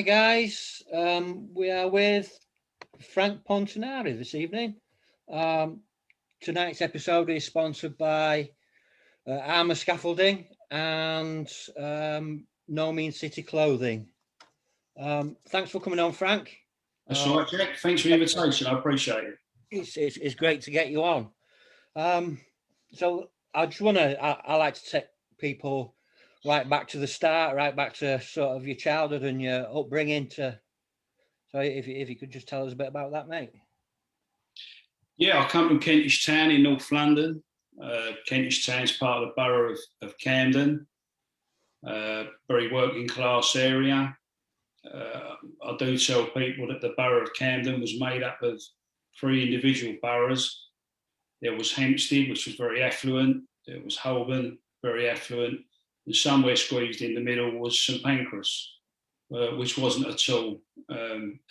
Hi guys, we are with Frank Portinari this evening. Um, Tonight's episode is sponsored by Armour Scaffolding and No Mean City Clothing. Thanks for coming on, Frank. That's all right, Jack. Thanks for the invitation. I appreciate it. It's great to get you on. So I just want to, I like to take people right back to the start, right back to sort of your childhood and your upbringing to. So if you could just tell us a bit about that, mate. Yeah, I come from Kentish Town in North London. Kentish Town is part of the borough of Camden, very working class area. I do tell people that the borough of Camden was made up of 3 individual boroughs. There was Hampstead, which was very affluent. There was Holborn, very affluent. And somewhere squeezed in the middle was St Pancras, which wasn't at all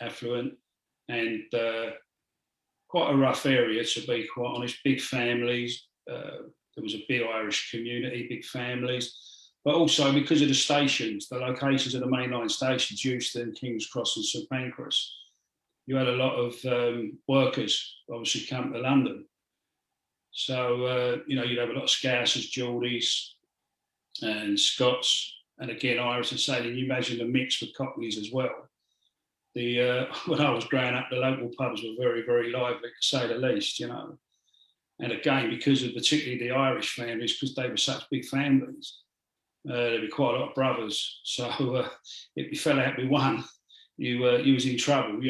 affluent, and quite a rough area, to be quite honest. Big families. There was a big Irish community, big families. But also because of the stations, the locations of the mainline stations, Euston, King's Cross and St Pancras, you had a lot of workers obviously come to London. So, you'd have a lot of Scousers, Geordies and Scots, and again, Irish and Sailing. You imagine the mix with Cockneys as well. When I was growing up, the local pubs were very, very lively, to say the least, And again, because of particularly the Irish families, because they were such big families, there'd be quite a lot of brothers. So if you fell out with one, you was in trouble,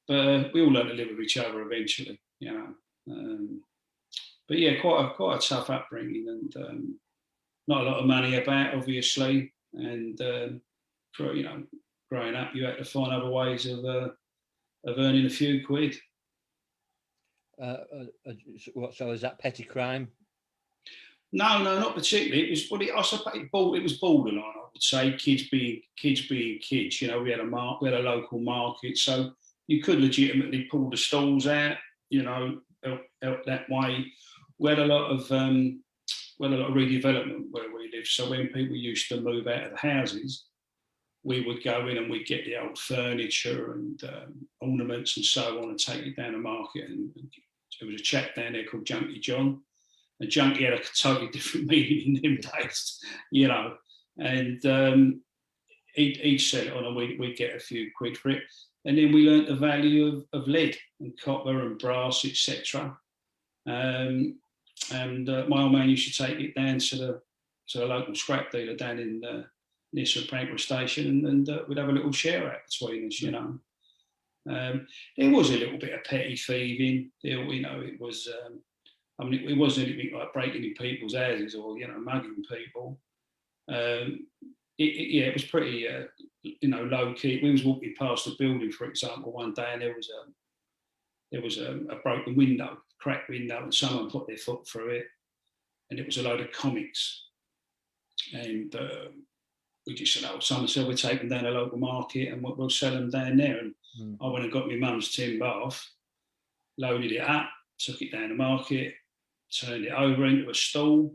But we all learned to live with each other eventually, But yeah, quite a tough upbringing, and not a lot of money about, obviously, and growing up, you had to find other ways of earning a few quid. So is that petty crime? No, not particularly. It was I suppose it was borderline. I would say kids being kids. We had we had a local market, so you could legitimately pull the stalls out. Out that way. We had a lot of redevelopment where we lived. So when people used to move out of the houses, we would go in and we'd get the old furniture and ornaments and so on and take it down the market. And there was a chap down there called Junkie John. And Junkie had a totally different meaning in them days, And he'd sell it on and we'd get a few quid for it. And then we learnt the value of lead and copper and brass, etc. And my old man used to take it down to the local scrap dealer down in near St Pancras station, and we'd have a little share out between us, There was a little bit of petty thieving. It was. It wasn't anything like breaking in people's houses or mugging people. It was pretty low key. We was walking past the building, for example, one day, and there was a broken window, cracked window, and someone put their foot through it, and it was a load of comics. And we just said, someone said we're taking down a local market and we'll sell them down there. And I went and got my mum's tin bath, loaded it up, took it down the market, turned it over into a stall,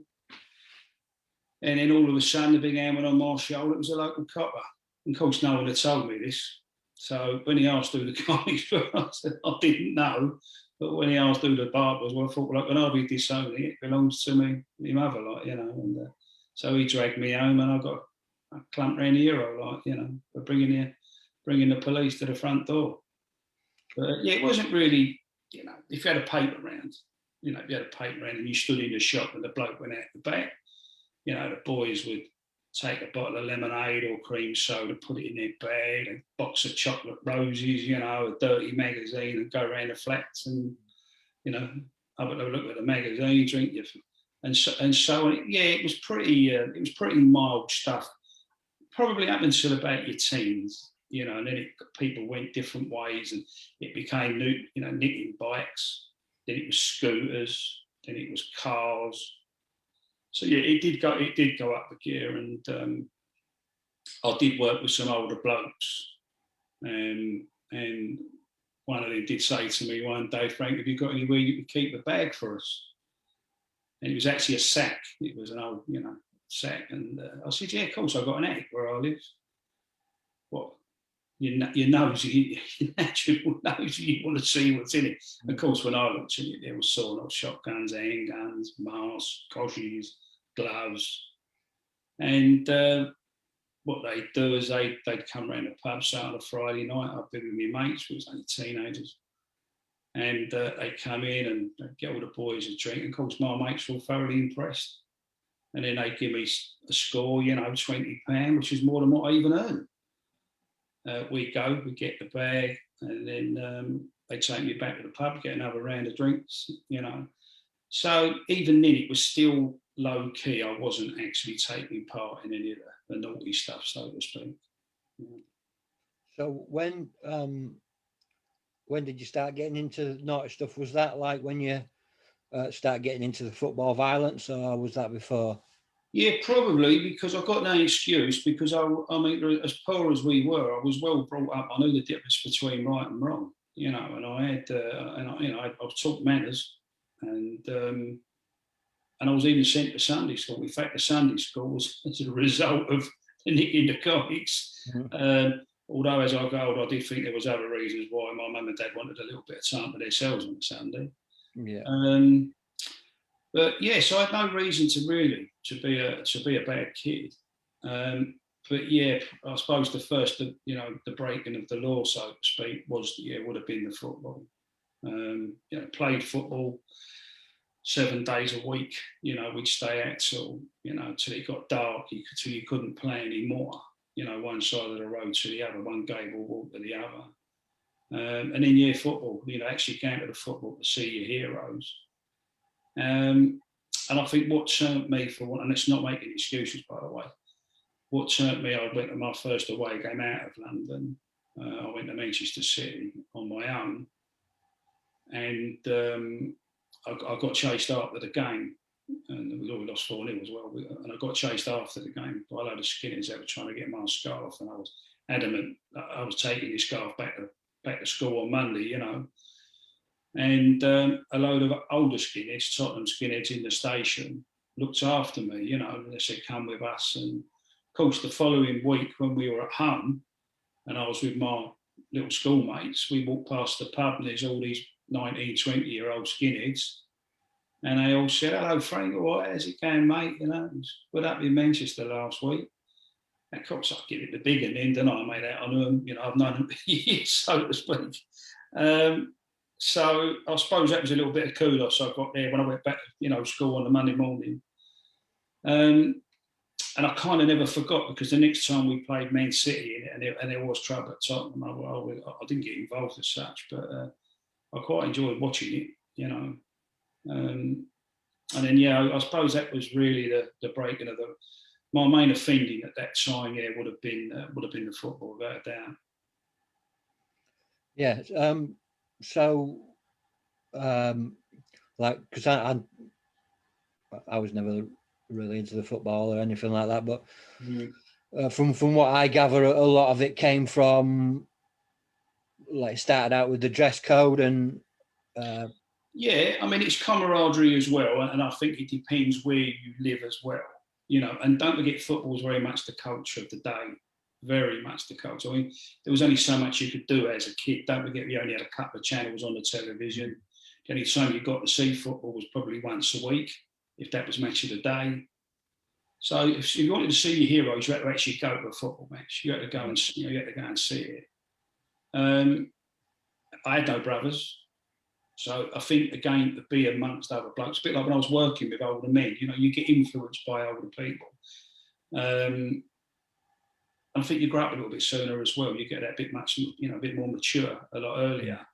and then all of a sudden the big hand went on my shoulder. It was a local copper. And of course, no one had told me this. So when he asked who the comics were, I said I didn't know. But when he asked who the barber was, well, I thought, when I'll be disowning it, it belongs to me, my mother, And so he dragged me home, and I got a clump round the euro, for bringing the police to the front door. But it wasn't really, if you had a paper round, if you had a paper round and you stood in the shop and the bloke went out the back, the boys would take a bottle of lemonade or cream soda, put it in their bag, a box of chocolate roses, a dirty magazine, and go around the flats and, have a look at the magazine, drink your, and so it was pretty mild stuff, probably up until about your teens, and then people went different ways, and it became nicking bikes. Then it was scooters. Then it was cars. So yeah, it did go up a gear, and I did work with some older blokes, and one of them did say to me one day, Frank, have you got anywhere you can keep a bag for us? And it was actually a sack. It was an old, sack, and I said, yeah, of course, I've got an attic where I live. What? your nose, your natural nose, you want to see what's in it. Of course, when I looked at it, there was sawn-off shotguns, handguns, masks, coshies, gloves, and what they'd do is they'd come round the pub, start on a Friday night. I'd be with my mates, we was only teenagers, and they'd come in and they'd get all the boys a drink. And of course, my mates were thoroughly impressed, and then they'd give me a score, £20, which is more than what I even earned. We'd go, we'd get the bag, and then they'd take me back to the pub, get another round of drinks, So even then, it was still low key. I wasn't actually taking part in any of the naughty stuff, so to speak. Yeah. So when did you start getting into naughty stuff? Was that like when you start getting into the football violence, or was that before? Yeah, probably, because I've got no excuse, because I mean, as poor as we were, I was well brought up. I knew the difference between right and wrong, and I had, I was taught manners, and I was even sent to Sunday school. In fact, the Sunday school was as a result of the nicking the comics. Mm-hmm. Although as I got older, I did think there was other reasons why my mum and dad wanted a little bit of time for themselves on Sunday. Yeah. But yes, I had no reason to be a bad kid. But yeah, I suppose the first, the breaking of the law, so to speak, would have been the football. Played football 7 days a week. We'd stay out till it got dark, till you couldn't play anymore. One side of the road to the other, one game will walk to the other. And then football. Actually going to the football to see your heroes. And I think what turned me and it's not making excuses, by the way, what turned me, I went to my first away game out of London. I went to Manchester City on my own, and I got chased after the game, and we lost 4-0 as well. And I got chased after the game by a load of skinheads that were trying to get my scarf, and I was adamant I was taking this scarf back to school on Monday, And a load of older skinheads, Tottenham skinheads in the station, looked after me, and they said, come with us. And of course, the following week when we were at home and I was with my little schoolmates, we walked past the pub and there's all these 19, 20-year-old skinheads. And they all said, hello, Frank, all right, how's it going, mate? We're up in Manchester last week. And of course, I give it the big one then, didn't I? I made out on them, I've known them for years, so to speak. So I suppose that was a little bit of kudos I got there when I went back to school on the Monday morning. And I kind of never forgot, because the next time we played Man City and there was trouble at Tottenham, I didn't get involved as such, but I quite enjoyed watching it, and then, I suppose that was really the breaking of my main offending at that time. Yeah, would have been the football, without a doubt. Yeah. So, because I was never really into the football or anything like that, but from what I gather, a lot of it came from, like, started out with the dress code and. Yeah, I mean, it's camaraderie as well, and I think it depends where you live as well, and don't forget, football is very much the culture of the day, very much the culture. I mean, there was only so much you could do as a kid. Don't forget, we only had a couple of channels on the television. The only time you got to see football was probably once a week, if that was match of the day. So if you wanted to see your heroes, you had to actually go to a football match. You had to go and see it. I had no brothers. So I think, again, to be amongst other blokes, a bit like when I was working with older men, you get influenced by older people. I think you grow up a little bit sooner as well. You get that bit more mature a lot earlier.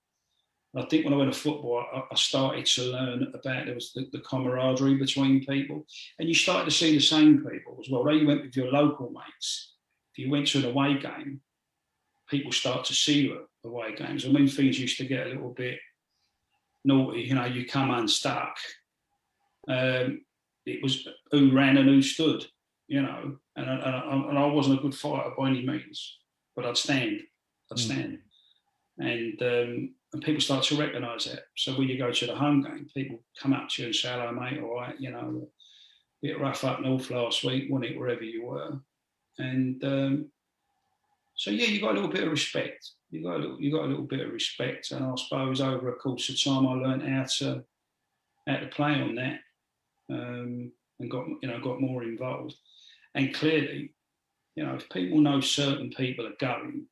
And I think when I went to football, I started to learn about there was the camaraderie between people, and you started to see the same people as well. Though you went with your local mates, if you went to an away game, people start to see you at away games. I mean, things used to get a little bit naughty, you come unstuck. It was who ran and who stood, and I wasn't a good fighter by any means, but I'd stand, and people start to recognise that. So when you go to the home game, people come up to you and say, hello, mate, all right, a bit rough up north last week, wasn't it, wherever you were, and So yeah, you got a little bit of respect. You got a little bit of respect, and I suppose over a course of time, I learned how to play on that, and got more involved. And clearly, if people know certain people are going,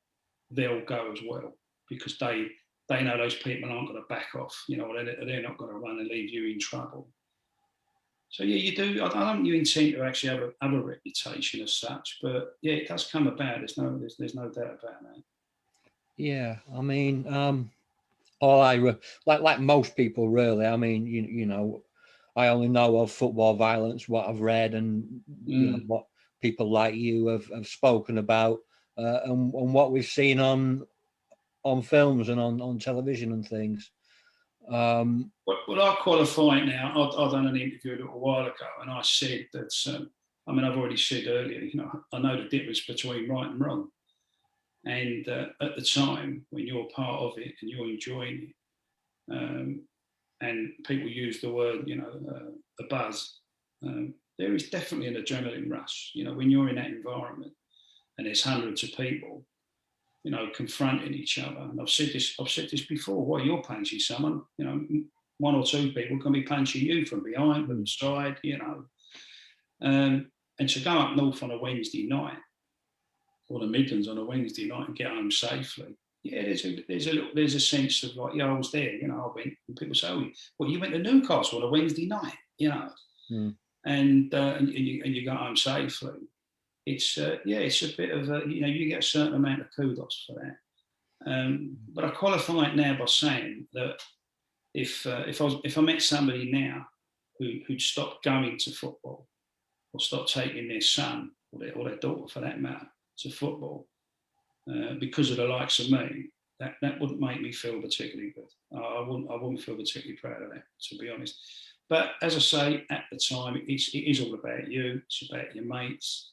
they'll go as well, because they know those people aren't going to back off. They're not going to run and leave you in trouble. So yeah, you do. I don't think you intend to actually have a reputation as such, but yeah, it does come about. There's no doubt about that. Yeah, I mean, all like most people, really. I mean, I only know of football violence, what I've read, and what people like you have spoken about, and what we've seen on films and on television and things. Well, I qualify it now. I've done an interview a little while ago, and I said that. I've already said earlier. I know the difference between right and wrong, and at the time when you're part of it and you're enjoying it, and people use the word, the buzz. There is definitely an adrenaline rush. When you're in that environment and there's hundreds of people, confronting each other. And I've said this before. Well, you're punching someone. One or two people can be punching you from behind, from the side. And to go up north on a Wednesday night, or the Midlands on a Wednesday night, and get home safely. Yeah, there's a sense of like, yeah, I was there. I went, and people say, oh, well, you went to Newcastle on a Wednesday night. And you got home safely. It's it's a bit of you get a certain amount of kudos for that. But I qualify it now by saying that if I met somebody now who'd stopped going to football, or stopped taking their son or their daughter for that matter to football, because of the likes of me, that wouldn't make me feel particularly good. I wouldn't feel particularly proud of that, to be honest. But as I say, at the time, it is all about you. It's about your mates.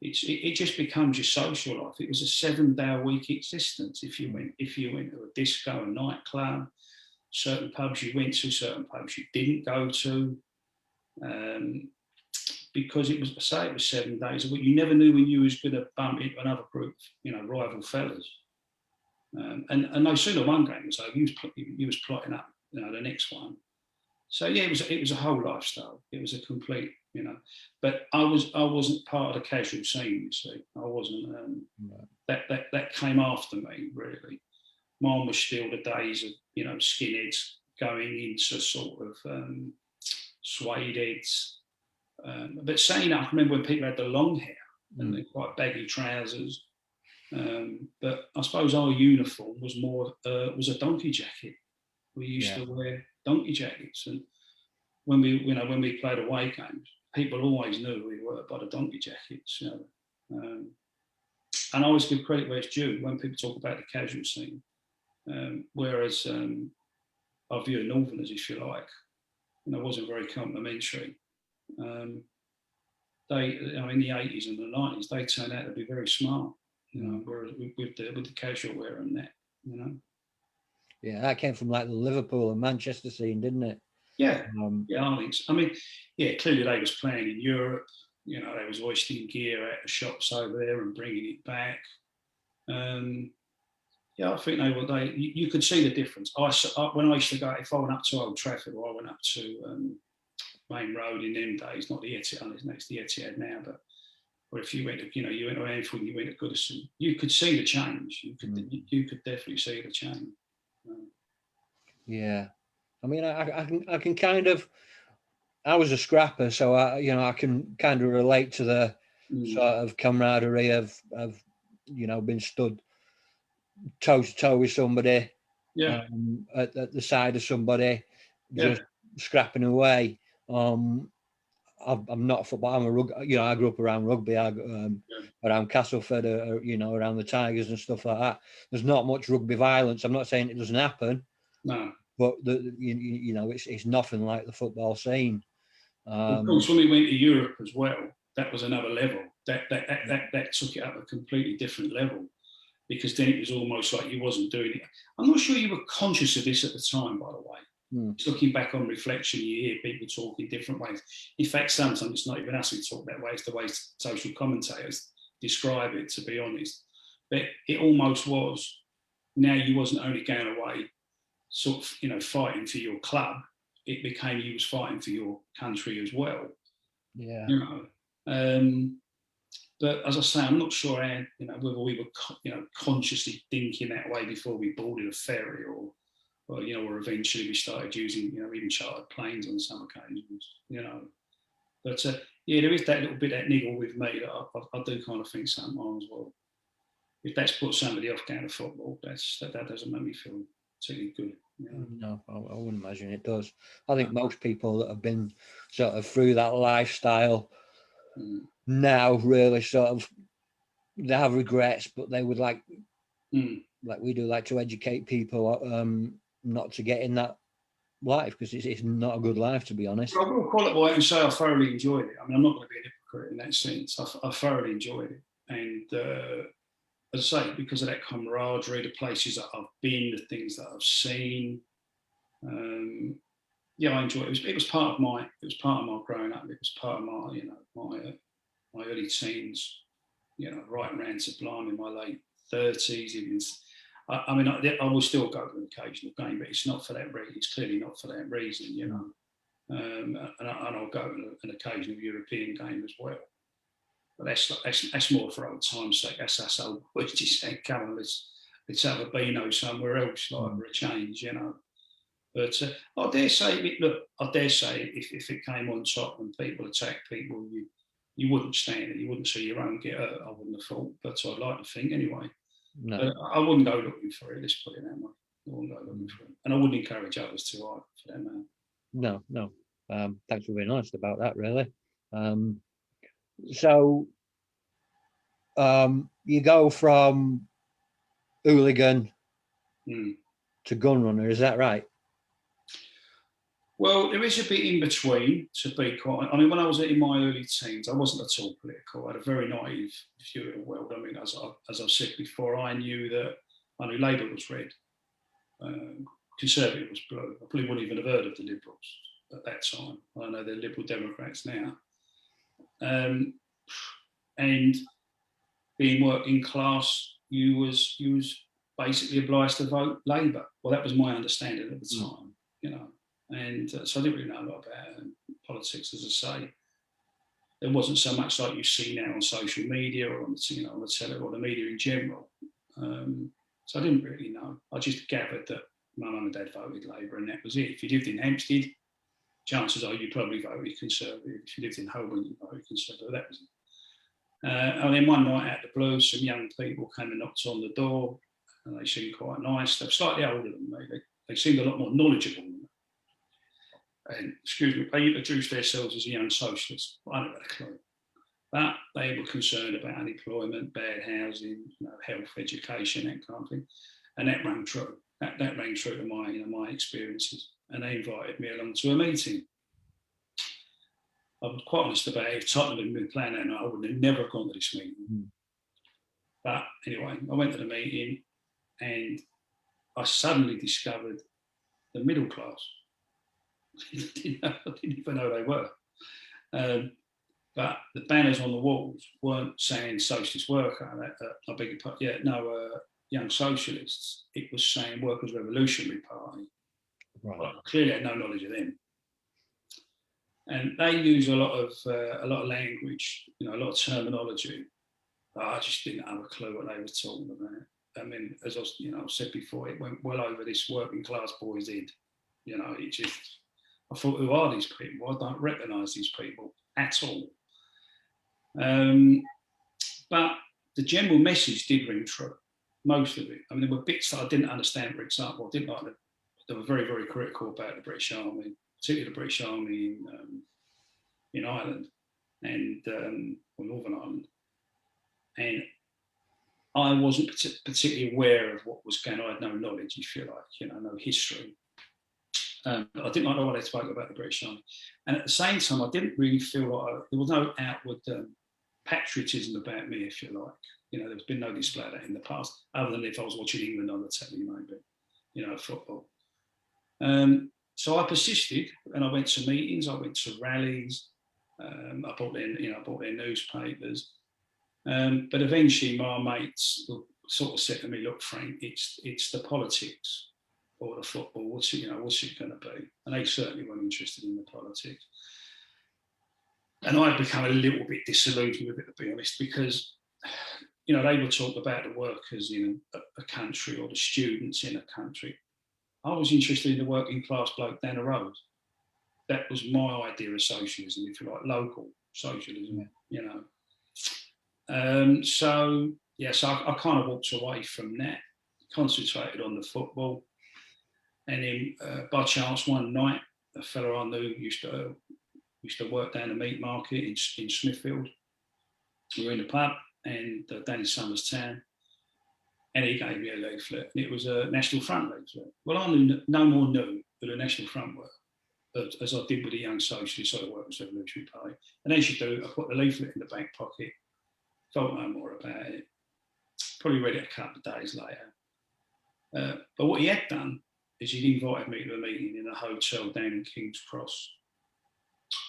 It just becomes your social life. It was a 7-day-a-week existence. If you went to a disco, a nightclub, certain pubs you went to, certain pubs you didn't go to, because it was 7 days a week. You never knew when you was going to bump into another group, rival fellas. And no sooner one game was over, you was plotting up, the next one. So yeah, it was a whole lifestyle. It was a complete, But I wasn't part of the casual scene. You see, I wasn't. That came after me, really. Mine was still the days of skinheads going into sort of suede heads. But saying that, I remember when people had the long hair and the quite baggy trousers. But I suppose our uniform was more was a donkey jacket. We used to wear donkey jackets, and when we played away games, people always knew we were by the donkey jackets. And I always give credit where it's due when people talk about the casual scene, whereas I view Northerners, if you like, wasn't very complimentary. In the 80s and the 90s, they turned out to be very smart. Whereas with the casual wear and that. Yeah, that came from like the Liverpool and Manchester scene, didn't it? Yeah, I think so. Clearly they was playing in Europe. They was hoisting gear out of shops over there and bringing it back. I think you could see the difference. When I used to go, if I went up to Old Trafford or I went up to Main Road in them days, not the Etihad, next to the Etihad now, but or if you went to, you went to Anfield and you went to Goodison, you could see the change. You could definitely see the change. Yeah, I can kind of. I was a scrapper, so I can kind of relate to the sort of camaraderie of being stood toe to toe with somebody, at the side of somebody, just scrapping away. I'm not a football. I'm a rugby. I grew up around rugby. Around Castleford, around the Tigers and stuff like that. There's not much rugby violence. I'm not saying it doesn't happen. No. But it's nothing like the football scene. Of course, when we went to Europe as well, that was another level. That took it up a completely different level, because then it was almost like you wasn't doing it. I'm not sure you were conscious of this at the time, by the way. Looking back on reflection, you hear people talk in different ways. In fact, sometimes it's not even us who talk that way, it's the way social commentators describe it, to be honest. but it almost was. Now you wasn't only going away, sort of, you know, fighting for your club. It became you was fighting for your country as well. Yeah. You know. But as I say, I'm not sure how, you know, whether we were, you know, consciously thinking that way before we boarded a ferry, or you know, or eventually we started using, you know, even chartered planes on some occasions, you know. But yeah, there is that little bit that niggle with me that I do kind of think sometimes, well, if that's put somebody off going to football, that doesn't make me feel particularly good. You know? No, I wouldn't imagine it does. I think most people that have been sort of through that lifestyle now really sort of, they have regrets, but they would like we do, like to educate people not to get in that life, because it's not a good life, to be honest. I will qualify and say I thoroughly enjoyed it. I mean, I'm not going to be a hypocrite in that sense. I thoroughly enjoyed it, and as I say, because of that camaraderie, the places that I've been, the things that I've seen, yeah, I enjoyed it. It was part of my growing up. It was part of my, you know, my early teens, you know, right around to blimey, my late 30s. Even, I mean, I will still go to an occasional game, but it's not for that reason. It's clearly not for that reason, you know. And I'll go to an occasional European game as well. But that's more for old time's sake. That's us old boys just saying, come on, let's have a Beano somewhere else, like for a change, you know. But I dare say, look, I dare say if it came on top and people attacked people, you wouldn't stand it. You wouldn't see your own get hurt, I wouldn't have thought. But I'd like to think anyway. No. But I wouldn't go looking for it, let's put it that way. I wouldn't go looking for it. And I wouldn't encourage others to either, for that matter. No. Thanks for being honest about that, really. So you go from hooligan to gunrunner, is that right? Well, there is a bit in between, to be quite. I mean, when I was in my early teens, I wasn't at all political. I had a very naive view of the world. I mean, as I've said before, I knew Labour was red, Conservative was blue. I probably wouldn't even have heard of the Liberals at that time. I know they're Liberal Democrats now. And being working class, you was basically obliged to vote Labour. Well, that was my understanding at the time, you know. And so I didn't really know a lot about politics, as I say. There wasn't so much like you see now on social media or on the, you know, on the tele or the media in general. So I didn't really know. I just gathered that my mum and dad voted Labour, and that was it. If you lived in Hampstead, chances are you probably voted Conservative. If you lived in Holborn, you voted Conservative. That was it. And then one night out of the blue, some young people came and knocked on the door, and they seemed quite nice. They were slightly older than me. They seemed a lot more knowledgeable than me. And, excuse me, they introduced themselves as a young socialist. I never had a clue. But they were concerned about unemployment, bad housing, you know, health, education, that kind of thing. And that rang true. That rang true to my, you know, my experiences. And they invited me along to a meeting. I was quite honest about it. If Tottenham had been playing that night, I would have never gone to this meeting. But anyway, I went to the meeting and I suddenly discovered the middle class. I didn't even know they were. But the banners on the walls weren't saying socialist worker, I beg your pardon, young socialists. It was saying Workers' Revolutionary Party. Right. Well, clearly I had no knowledge of them. And they use a lot of language, you know, a lot of terminology. I just didn't have a clue what they were talking about. I mean, as I said before, it went well over this working class boy's head. You know, I thought, who are these people? I don't recognise these people at all. But the general message did ring true, most of it. I mean, there were bits that I didn't understand, for example. I didn't like that. They were very, very critical about the British Army, particularly the British Army in Ireland and Northern Ireland. And I wasn't particularly aware of what was going on. I had no knowledge, if you like, you know, no history. I didn't like the way they spoke about the British Army. And at the same time, I didn't really feel like there was no outward patriotism about me, if you like. You know, there's been no display of that in the past, other than if I was watching England on the telly, maybe, you know, football. So I persisted, and I went to meetings, I went to rallies, I bought their newspapers. But eventually, my mates sort of said to me, look, Frank, it's the politics or the football. What's it going to be? And they certainly weren't interested in the politics. And I'd become a little bit disillusioned with it, to be honest, because, they would talk about the workers in a country or the students in a country. I was interested in the working class bloke down the road. That was my idea of socialism, if you like, local socialism, So I kind of walked away from that, concentrated on the football. And then by chance, one night, a fellow I knew used to work down the meat market in Smithfield. We were in the pub and down in Somers Town, and he gave me a leaflet, and it was a National Front leaflet. Well, I no more knew who the National Front were, as I did with the Young Socialist sort of Workers' Revolutionary Party. And as you do, I put the leaflet in the back pocket, thought no more about it, probably read it a couple of days later. But what he had done is he'd invited me to a meeting in a hotel down in King's Cross.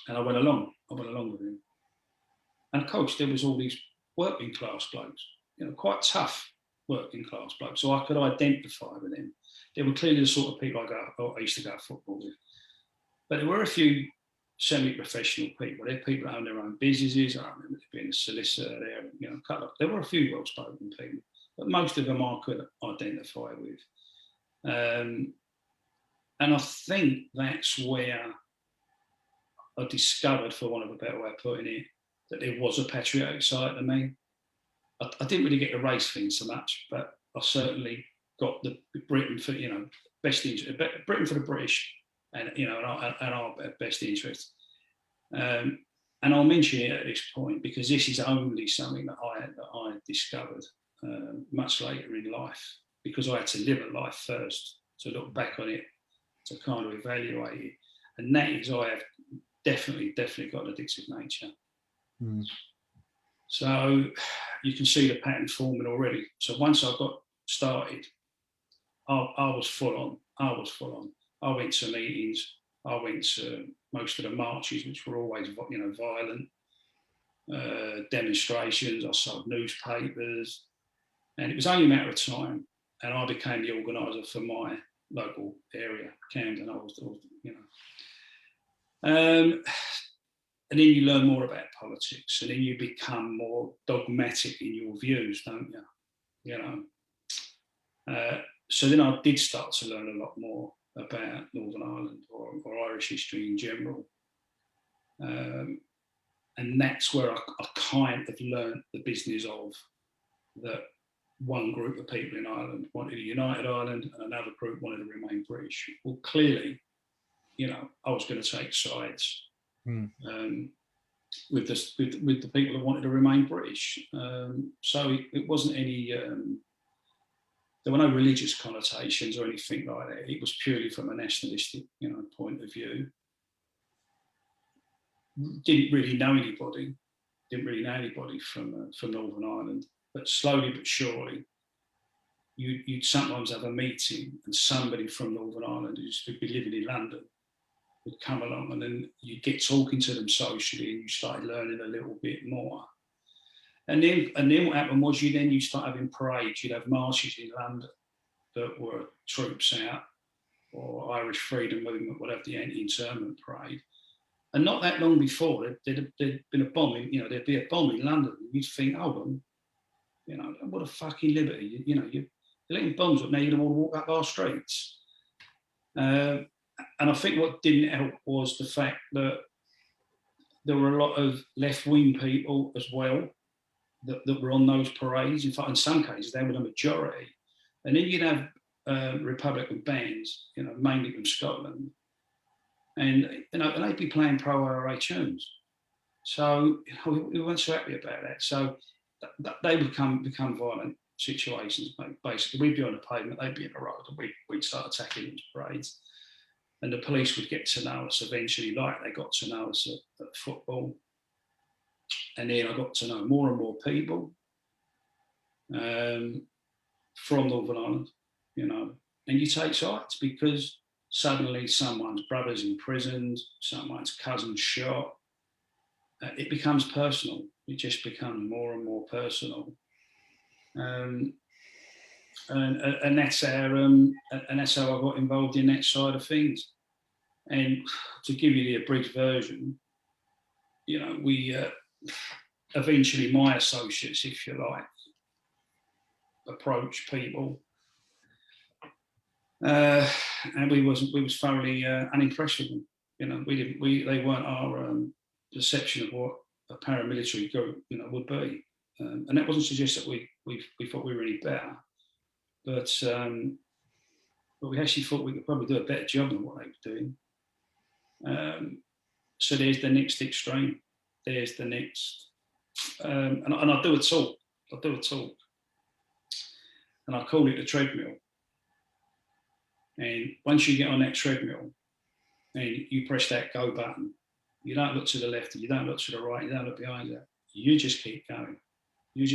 And I went along with him. And of course, there was all these working class blokes, quite tough working class blokes. So I could identify with them. They were clearly the sort of people I used to go football with. But there were a few semi-professional people. There were people that owned their own businesses. I remember being a solicitor there. There were a few well-spoken people, but most of them I could identify with. And I think that's where I discovered, for want of a better way of putting it, that there was a patriotic side to me. I didn't really get the race thing so much, but I certainly got the Britain for best interest, Britain for the British, and our best interest. And I'll mention it at this point because this is only something that I discovered much later in life, because I had to live a life first to look back on it, to kind of evaluate it, and that is I have definitely got an addictive nature. Mm. So you can see the pattern forming already. So once I got started, I was full on. I went to meetings. I went to most of the marches, which were always, violent, demonstrations. I sold newspapers, and it was only a matter of time. And I became the organiser for my local area, Camden. And then you learn more about politics, and then you become more dogmatic in your views, don't you? So then I did start to learn a lot more about Northern Ireland or Irish history in general. And that's where I kind of learned the business of that one group of people in Ireland wanted a united Ireland and another group wanted to remain British. Well, clearly, I was going to take sides. With the people that wanted to remain British. So it wasn't any, there were no religious connotations or anything like that. It was purely from a nationalistic, point of view. Didn't really know anybody from Northern Ireland, but slowly but surely, you'd sometimes have a meeting and somebody from Northern Ireland who'd be living in London would come along, and then you get talking to them socially, and you started learning a little bit more. And then what happened was you start having parades. You'd have marches in London that were troops out, or Irish Freedom Movement would have the anti-internment parade. And not that long before, there'd been a bombing. There'd be a bomb in London. And you'd think, hold on, what a fucking liberty. You're letting bombs up now. You're going to want to walk up our streets. And I think what didn't help was the fact that there were a lot of left-wing people as well that were on those parades. In fact, in some cases, they were the majority. And then you'd have Republican bands, mainly from Scotland, and they'd be playing pro-IRA tunes. So we weren't so happy about that. So they would become violent situations. Basically, we'd be on the pavement, they'd be in the road, and we'd start attacking these parades. And the police would get to know us eventually, like they got to know us at football. And then I got to know more and more people from Northern Ireland, and you take sides because suddenly someone's brother's imprisoned, someone's cousin shot. It becomes personal. It just becomes more and more personal. And and that's how I got involved in that side of things. And to give you the abridged version, we eventually, my associates, if you like, approached people, and we was thoroughly unimpressed with them. They weren't our perception of what a paramilitary group, would be. And that wasn't to suggest that we thought we were any better, but we actually thought we could probably do a better job than what they were doing. So there's the next extreme. There's the next, and I do a talk. And I call it the treadmill. And once you get on that treadmill and you press that go button, you don't look to the left, and you don't look to the right, you don't look behind you. You just keep going. You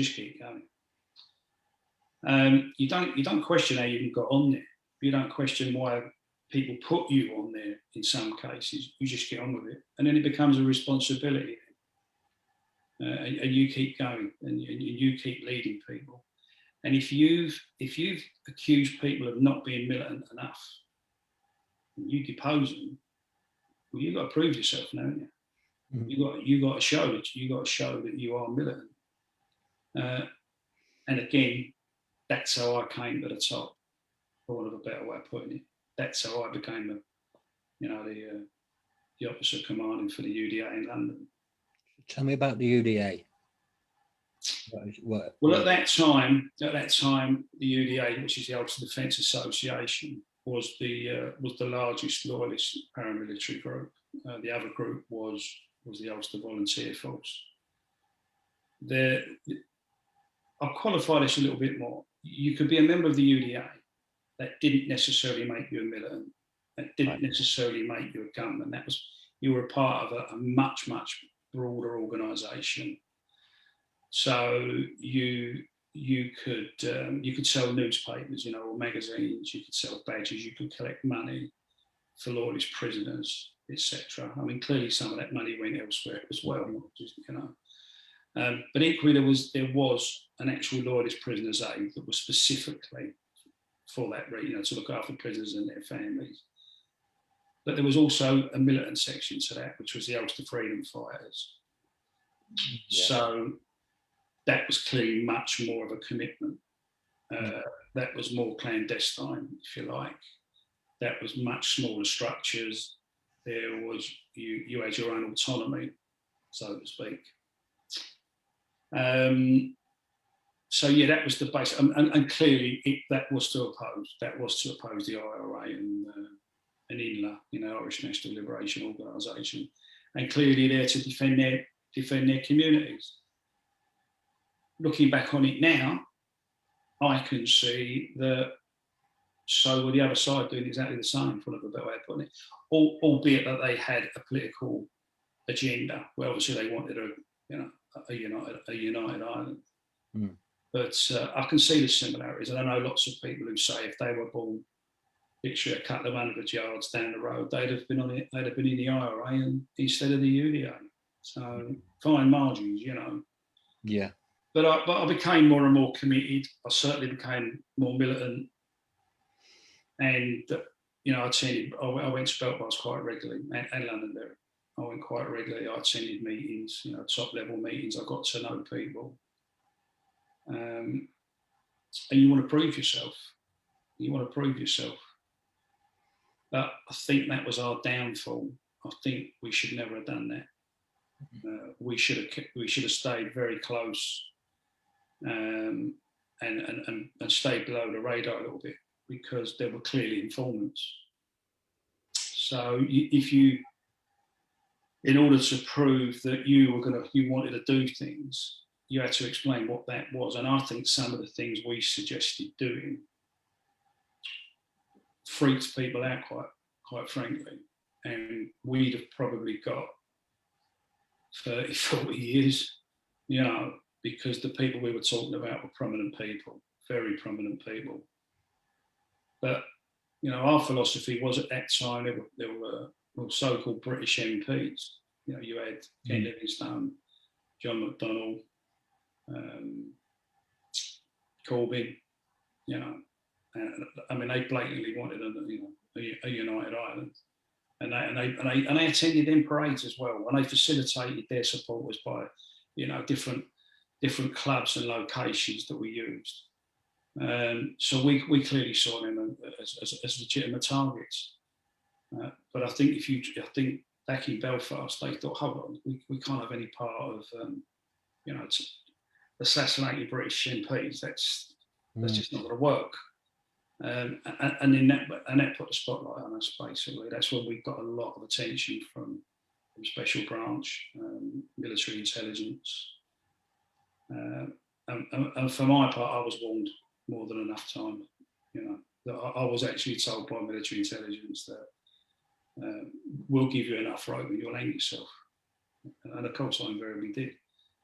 don't question how you got on there. You don't question why people put you on there in some cases. You just get on with it. And then it becomes a responsibility. And you keep going, and you keep leading people. And if you've accused people of not being militant enough, and you depose them, well, you've got to prove yourself now, haven't you? Mm-hmm. You got to show that you are militant. And again, that's how I came to the top, for want of a better way of putting it. That's how I became the officer commanding for the UDA in London. Tell me about the UDA. Well, at that time, the UDA, which is the Ulster Defence Association, was the largest loyalist paramilitary group. The other group was the Ulster Volunteer Force. I'll qualify this a little bit more. You could be a member of the UDA. That didn't necessarily make you a militant. That didn't necessarily make you a gunman. You were a part of a much, much broader organisation. So you could sell newspapers, or magazines. You could sell badges. You could collect money for loyalist prisoners, etc. I mean, clearly some of that money went elsewhere as well. But equally, there was an actual loyalist prisoners' aid that was specifically for that reason, to look after prisoners and their families. But there was also a militant section to that, which was the Ulster Freedom Fighters. Yeah. So that was clearly much more of a commitment. That was more clandestine, if you like. That was much smaller structures. There was you had your own autonomy, so to speak. So yeah, that was the base, and clearly that was to oppose the IRA and INLA, Irish National Liberation Organisation, and clearly there to defend their communities. Looking back on it now, I can see that so were the other side doing exactly the same, for a better way of putting it, albeit that they had a political agenda where obviously they wanted a united Ireland. Mm. But I can see the similarities, and I know lots of people who say if they were born literally a couple of 100 yards down the road, they'd have been in the IRA instead of the UDA. So fine margins, Yeah. But I became more and more committed. I certainly became more militant, and I went to Belfast quite regularly, and Londonderry. I went quite regularly. I attended meetings, top level meetings. I got to know people. And you want to prove yourself. But I think that was our downfall. I think we should never have done that. We should have stayed very close, and stayed below the radar a little bit, because there were clearly informants. So in order to prove that you wanted to do things, you had to explain what that was. And I think some of the things we suggested doing freaked people out quite frankly. And we'd have probably got 30, 40 years, because the people we were talking about were prominent people, very prominent people. But, our philosophy was at that time, there were so-called British MPs. You had Ken Livingstone, John McDonnell, Corbyn, you know. I mean, they blatantly wanted a united Ireland, and they attended them parades as well, and they facilitated their supporters by, different clubs and locations that we used. So we clearly saw them as legitimate targets. But I think back in Belfast, they thought, hold on, we can't have any part of assassinating British MPs. That's just not going to work. And that put the spotlight on us. Basically, that's when we got a lot of attention from special branch, military intelligence, and for my part, I was warned more than enough time. That I was actually told by military intelligence that we'll give you enough rope and you'll hang yourself, and of course I invariably did.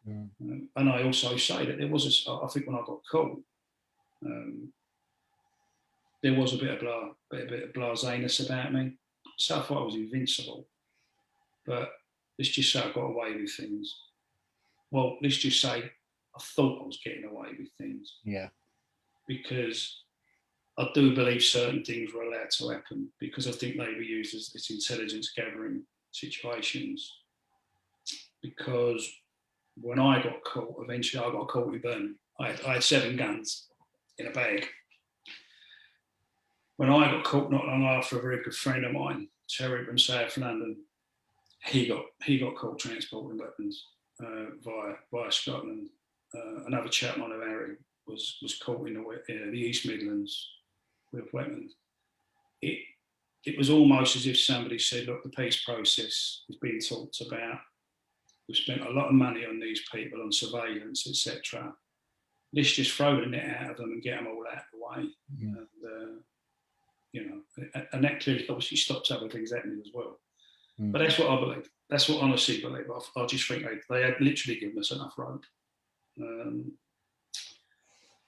And I also say that there was I think when I got caught, there was a bit of blaseness about me. So I thought I was invincible, but let's just say I got away with things. Well, let's just say I thought I was getting away with things. Yeah. Because I do believe certain things were allowed to happen, because I think they were used as intelligence gathering situations. Because when I got caught, eventually I got caught with Birmingham. I had 7 guns in a bag. When I got caught not long after, a very good friend of mine, Terry from South London, he got caught transporting weapons via Scotland. Another chap, I know, Harry, was caught in the East Midlands with weapons. It was almost as if somebody said, look, the peace process is being talked about. We've spent a lot of money on these people, on surveillance, etc. Let's just throw the net out of them and get them all out of the way. And that clearly obviously stops other things happening as well. But that's what I believe. That's what I honestly believe. I just think they had literally given us enough rope.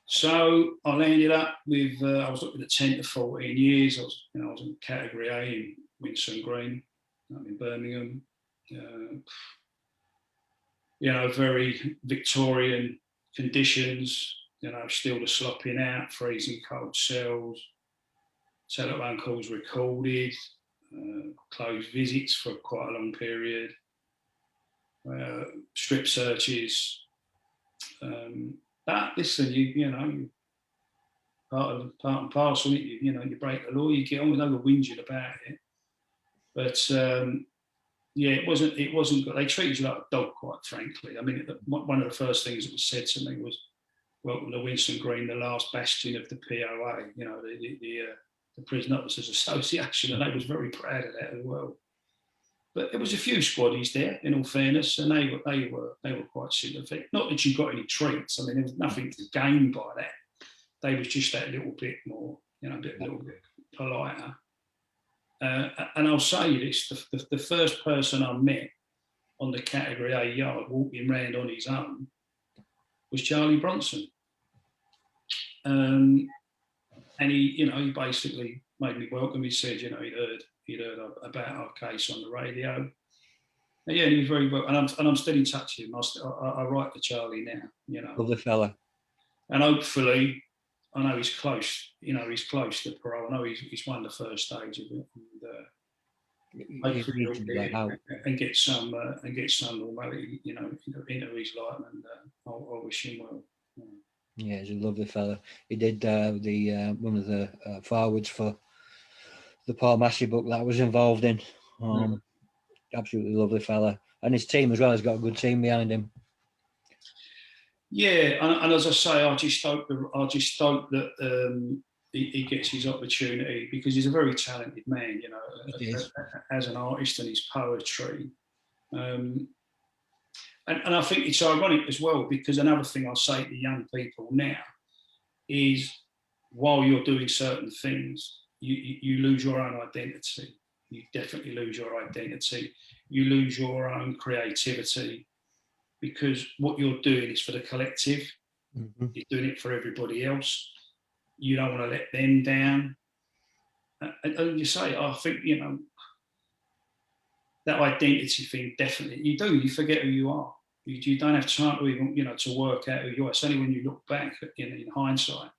So I landed up with, I was looking at 10 to 14 years. I was in category A in Winson Green, up in Birmingham. Very Victorian conditions, still the slopping out, freezing cold cells, telephone calls recorded, closed visits for quite a long period, strip searches. But listen, you part and parcel. You break the law, you get on with no whinging about it. But it wasn't good. They treated you like a dog, quite frankly. I mean, one of the first things that was said to me was, "Welcome to Winson Green, the last bastion of the POA." The Prison Officers Association, and I was very proud of that as well. But there was a few squaddies there, in all fairness, and they were quite sympathetic. Not that you got any treats. I mean, there was nothing to gain by that. They was just that little bit more, a little bit politer. And I'll say this: the first person I met on the Category A yard, walking around on his own, was Charlie Bronson. And he basically made me welcome. He said, he'd heard about our case on the radio. And he was very well, and I'm still in touch with him. I write to Charlie now, Lovely fella. And hopefully, I know he's close. He's close to parole. I know he's won the first stage of it, and hopefully and get some normality, into his life, and I wish him well. Yeah, he's a lovely fella. He did one of the forwards for the Paul Massey book that I was involved in. Absolutely lovely fella, and his team as well. He's got a good team behind him. Yeah, and as I say, I just hope that he gets his opportunity, because he's a very talented man. As an artist, and his poetry. And I think it's ironic as well, because another thing I'll say to young people now is, while you're doing certain things, you lose your own identity. You definitely lose your identity. You lose your own creativity, because what you're doing is for the collective. Mm-hmm. You're doing it for everybody else. You don't want to let them down. And you say, I think, that identity thing, definitely, you do. You forget who you are. You don't have time to even, to work out who you are. It's only when you look back in hindsight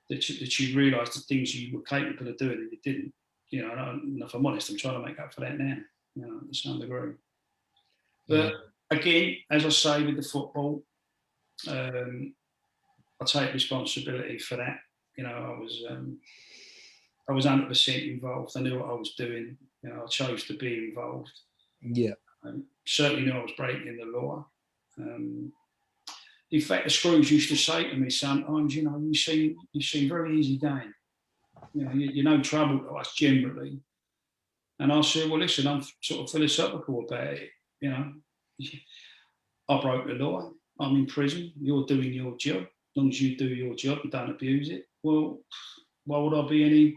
that you realised the things you were capable of doing and you didn't. You know, and if I'm honest, I'm trying to make up for that now, you know, to some degree. But again, as I say with the football, I take responsibility for that. You know, I was 100% involved. I knew what I was doing. You know, I chose to be involved. Yeah. Certainly knew I was breaking the law. In fact, the screws used to say to me sometimes, you know, you seem very easy going. You know, you're no trouble to us generally. And I said, well, listen, I'm sort of philosophical about it. You know, I broke the law. I'm in prison. You're doing your job. As long as you do your job and don't abuse it, well, why would I be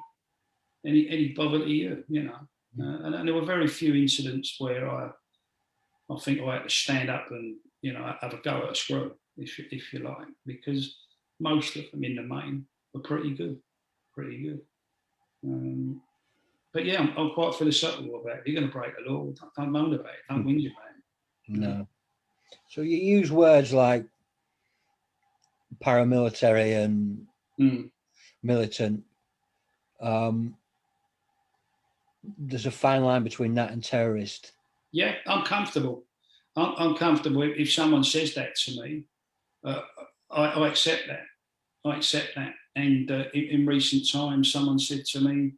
any bother to you? You know, and there were very few incidents where I think I had to stand up and, you know, have a go at a screw, if you like, because most of them in the main were pretty good. But yeah, I'm quite philosophical about it. You're going to break the law, don't moan about it, don't whinge about it. No. So you use words like paramilitary and militant. There's a fine line between that and terrorist. Yeah, I'm comfortable. I'm comfortable if someone says that to me. I accept that. I accept that. And in recent times, someone said to me,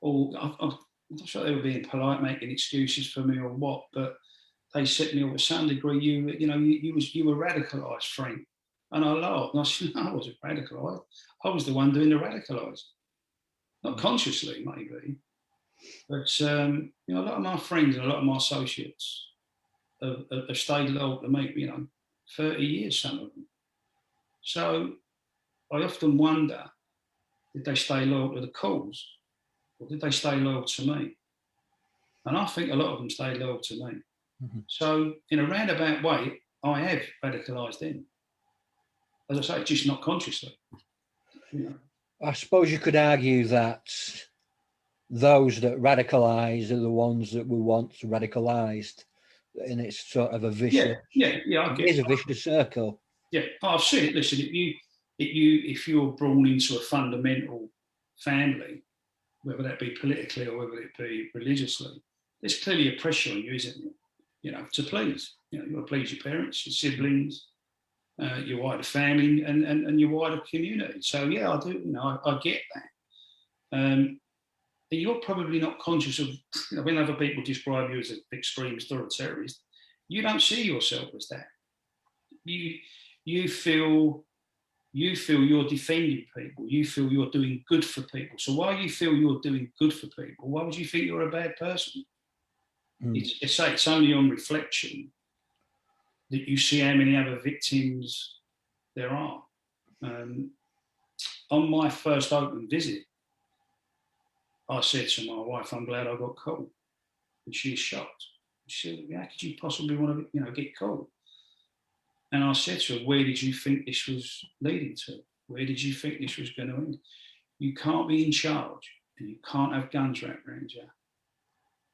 "Oh, I'm not sure they were being polite, making excuses for me or what, but they said to me, oh, to some degree, you were radicalised, Frank." And I laughed. And I said, no, I wasn't radicalised. I was the one doing the radicalising. Not consciously, maybe. But, you know, a lot of my friends and a lot of my associates have stayed loyal to me, you know, 30 years, some of them. So I often wonder, did they stay loyal to the cause or did they stay loyal to me? And I think a lot of them stayed loyal to me. Mm-hmm. So in a roundabout way, I have radicalised them. As I say, just not consciously. You know. I suppose you could argue that those that radicalise are the ones that were once radicalised, and it's sort of a vicious. Yeah. I guess. It is a vicious circle. Yeah, I've seen it. Listen, if you're born into a fundamental family, whether that be politically or whether it be religiously, there's clearly a pressure on you, isn't there? You know, to please. You know, you want to please your parents, your siblings, your wider family, and your wider community. So yeah, I do. You know, I get that. You're probably not conscious of, you know, when other people describe you as an extremist or a terrorist, you don't see yourself as that. You feel you're defending people. You feel you're doing good for people. So why you feel you're doing good for people? Why would you think you're a bad person? It's only on reflection that you see how many other victims there are. On my first open visit, I said to my wife, "I'm glad I got caught," and she's shocked. She said, "How could you possibly want to, you know, get caught?" And I said to her, "Where did you think this was leading to? Where did you think this was going to end? You can't be in charge and you can't have guns wrapped around you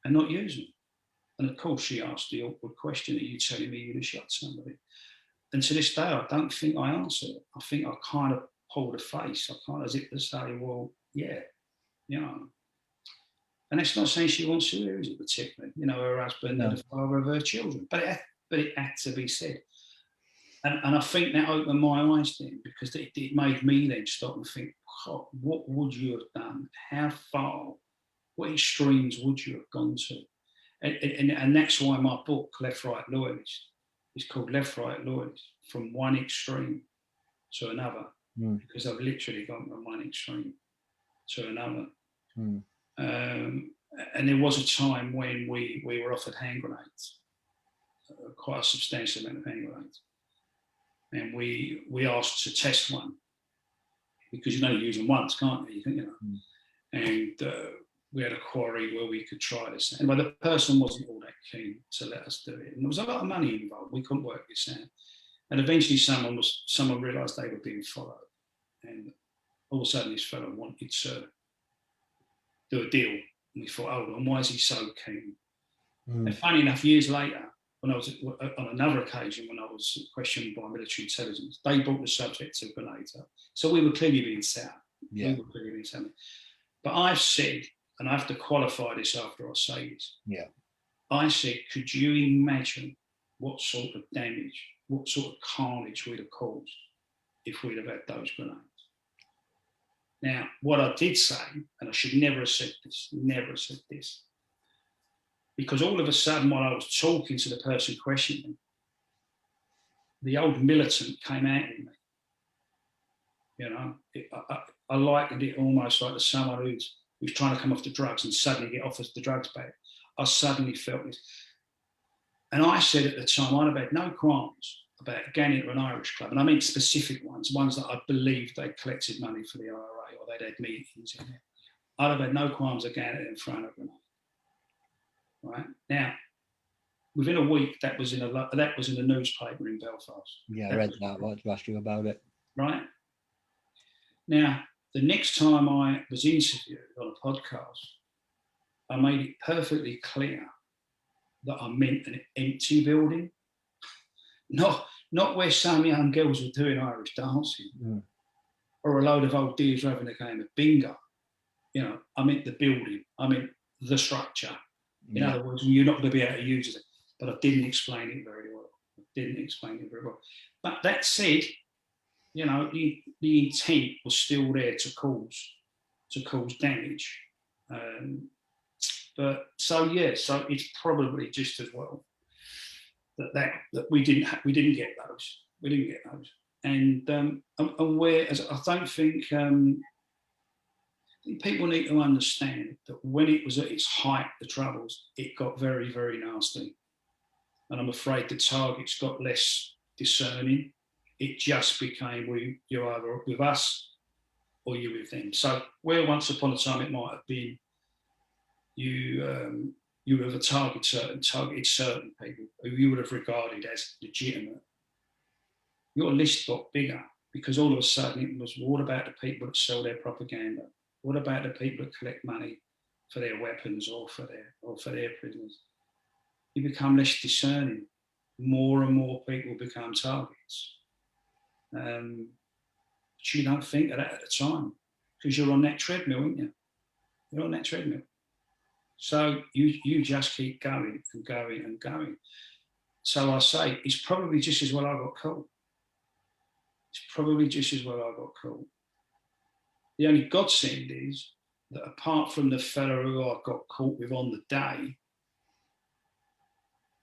and not use them." And of course, she asked the awkward question, "Are you telling me you'd have shot somebody?" And to this day, I don't think I answered it. I think I kind of pulled a face. I kind of as if to say, well, yeah, you know. And that's not saying she wants to lose it particularly, you know, her husband and the father of her children. But it had to be said. And I think that opened my eyes then, because it made me then stop and think, oh, what would you have done? How far, what extremes would you have gone to? And that's why my book, Left, Right, Loyalist, is called Left, Right, Loyalist, from one extreme to another, because I've literally gone from one extreme to another. And there was a time when we were offered hand grenades, quite a substantial amount of hand grenades. And we asked to test one, because you know you use them once, can't you? You know. And we had a quarry where we could try this. And the person wasn't all that keen to let us do it. And there was a lot of money involved. We couldn't work this out. And eventually someone realised they were being followed. And all of a sudden this fellow wanted to do a deal. And we thought, hold on, why is he so keen? And funny enough, years later, when I was on another occasion when I was questioned by military intelligence, they brought the subject of grenades up. So we were clearly being set up. Yeah. We were clearly being set up. But I've said, and I have to qualify this after I say this. Yeah. I said, could you imagine what sort of damage, what sort of carnage we'd have caused if we'd have had those grenades? Now, what I did say, and I should never have said this, because all of a sudden, while I was talking to the person questioning, the old militant came out in me. You know, I likened it almost like the someone who's trying to come off the drugs and suddenly get off the drugs back. I suddenly felt this. And I said at the time, I'd have had no qualms about going into an Irish club, and I mean specific ones that I believed they'd collected money for the IRA or they'd had meetings in there. I'd have had no qualms of going in front of them. Right now, within a week, that was in the newspaper in Belfast. Yeah, I read that. I wanted to ask you about it. Right now, the next time I was interviewed on a podcast, I made it perfectly clear that I meant an empty building, not where some young girls were doing Irish dancing or a load of old dears were having a game of bingo. You know, I meant the building. I meant the structure. In other words, you're not going to be able to use it. But I didn't explain it very well. But that said, you know, the intent was still there to cause damage. But so it's probably just as well that we didn't get those. And whereas I don't think people need to understand that when it was at its height, the Troubles, it got very, very nasty. And I'm afraid the targets got less discerning. It just became you're either with us or you're with them. So where once upon a time it might have been you would have targeted certain people who you would have regarded as legitimate, your list got bigger because all of a sudden it was what about the people that sell their propaganda? What about the people that collect money for their weapons or for their prisoners? You become less discerning. More and more people become targets. But you don't think of that at the time because you're on that treadmill, aren't you? You're on that treadmill. So you just keep going and going and going. So I say, it's probably just as well I got caught. The only godsend is that apart from the fellow who I got caught with on the day,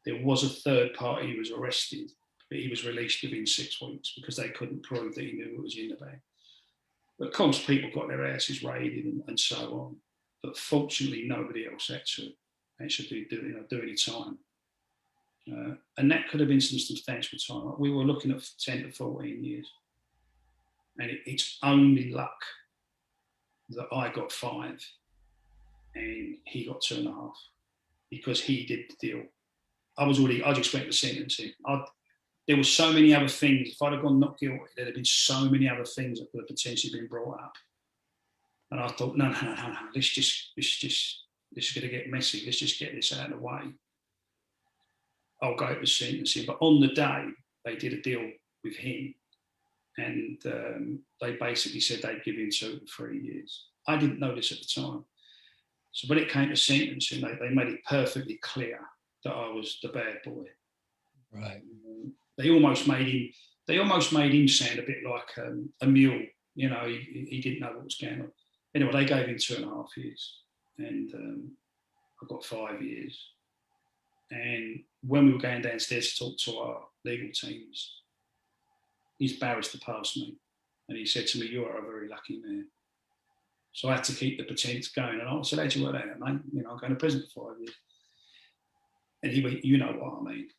there was a third party who was arrested, but he was released within 6 weeks because they couldn't prove that he knew what was in the bag. But of course, people got their houses raided and so on. But fortunately, nobody else had to actually do any time. And that could have been some substantial time. We were looking at 10 to 14 years. And it's only luck that I got 5 and he got 2.5 because he did the deal. I'd expect the sentencing. There were so many other things. If I'd have gone not guilty, there'd have been so many other things that could have potentially been brought up. And I thought, no. This is going to get messy. Let's just get this out of the way. I'll go to sentencing. But on the day, they did a deal with him. And they basically said they'd give him 2 to 3 years. I didn't know this at the time. So when it came to sentencing, they made it perfectly clear that I was the bad boy. Right. They almost made him sound a bit like a mule. You know, he didn't know what was going on. Anyway, they gave him 2.5 years, and I got 5 years. And when we were going downstairs to talk to our legal teams, his barrister passed me, and he said to me, "You are a very lucky man." So I had to keep the pretense going, and I said, "How'd you work that out, mate? You know, I'm going to prison for 5 years." And he went, "You know what I mean."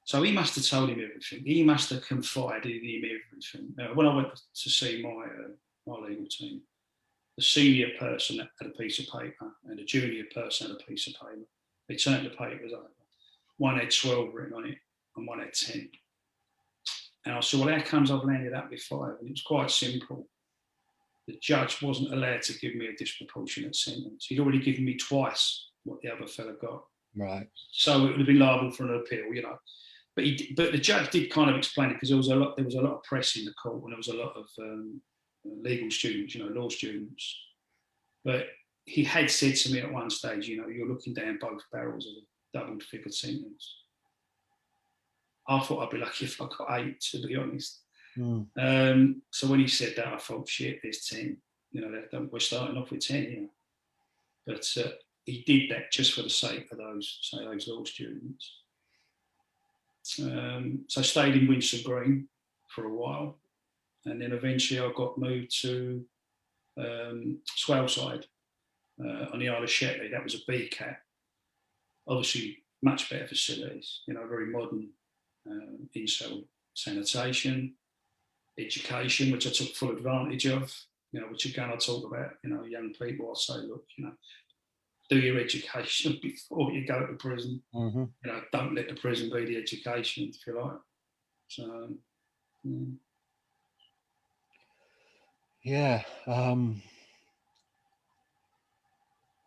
So he must have told him everything. He must have confided in him everything. When I went to see my legal team, the senior person had a piece of paper and the junior person had a piece of paper. They turned the papers over. One had 12 written on it and one had 10. And I said, "Well, how comes I've landed up with 5? And it was quite simple. The judge wasn't allowed to give me a disproportionate sentence. He'd already given me twice what the other fella got. Right. So it would have been liable for an appeal, you know. But the judge did kind of explain it, because there was a lot of press in the court, and there was a lot of legal students, you know, law students. But he had said to me at one stage, you know, you're looking down both barrels of a double-figure sentence. I thought I'd be lucky if I got 8, to be honest. So when he said that, I thought, shit, there's 10. You know, we're starting off with 10, you know. But he did that just for the sake of those law students. So I stayed in Windsor Green for a while, and then eventually I got moved to Swaleside on the Isle of Shetley. That was a BCAT. Obviously, much better facilities, you know, very modern in-cell sanitation, education, which I took full advantage of, you know, which again I talk about, you know, young people. I say, look, you know, do your education before you go to prison. Mm-hmm. You know, don't let the prison be the education, if you like. So, yeah.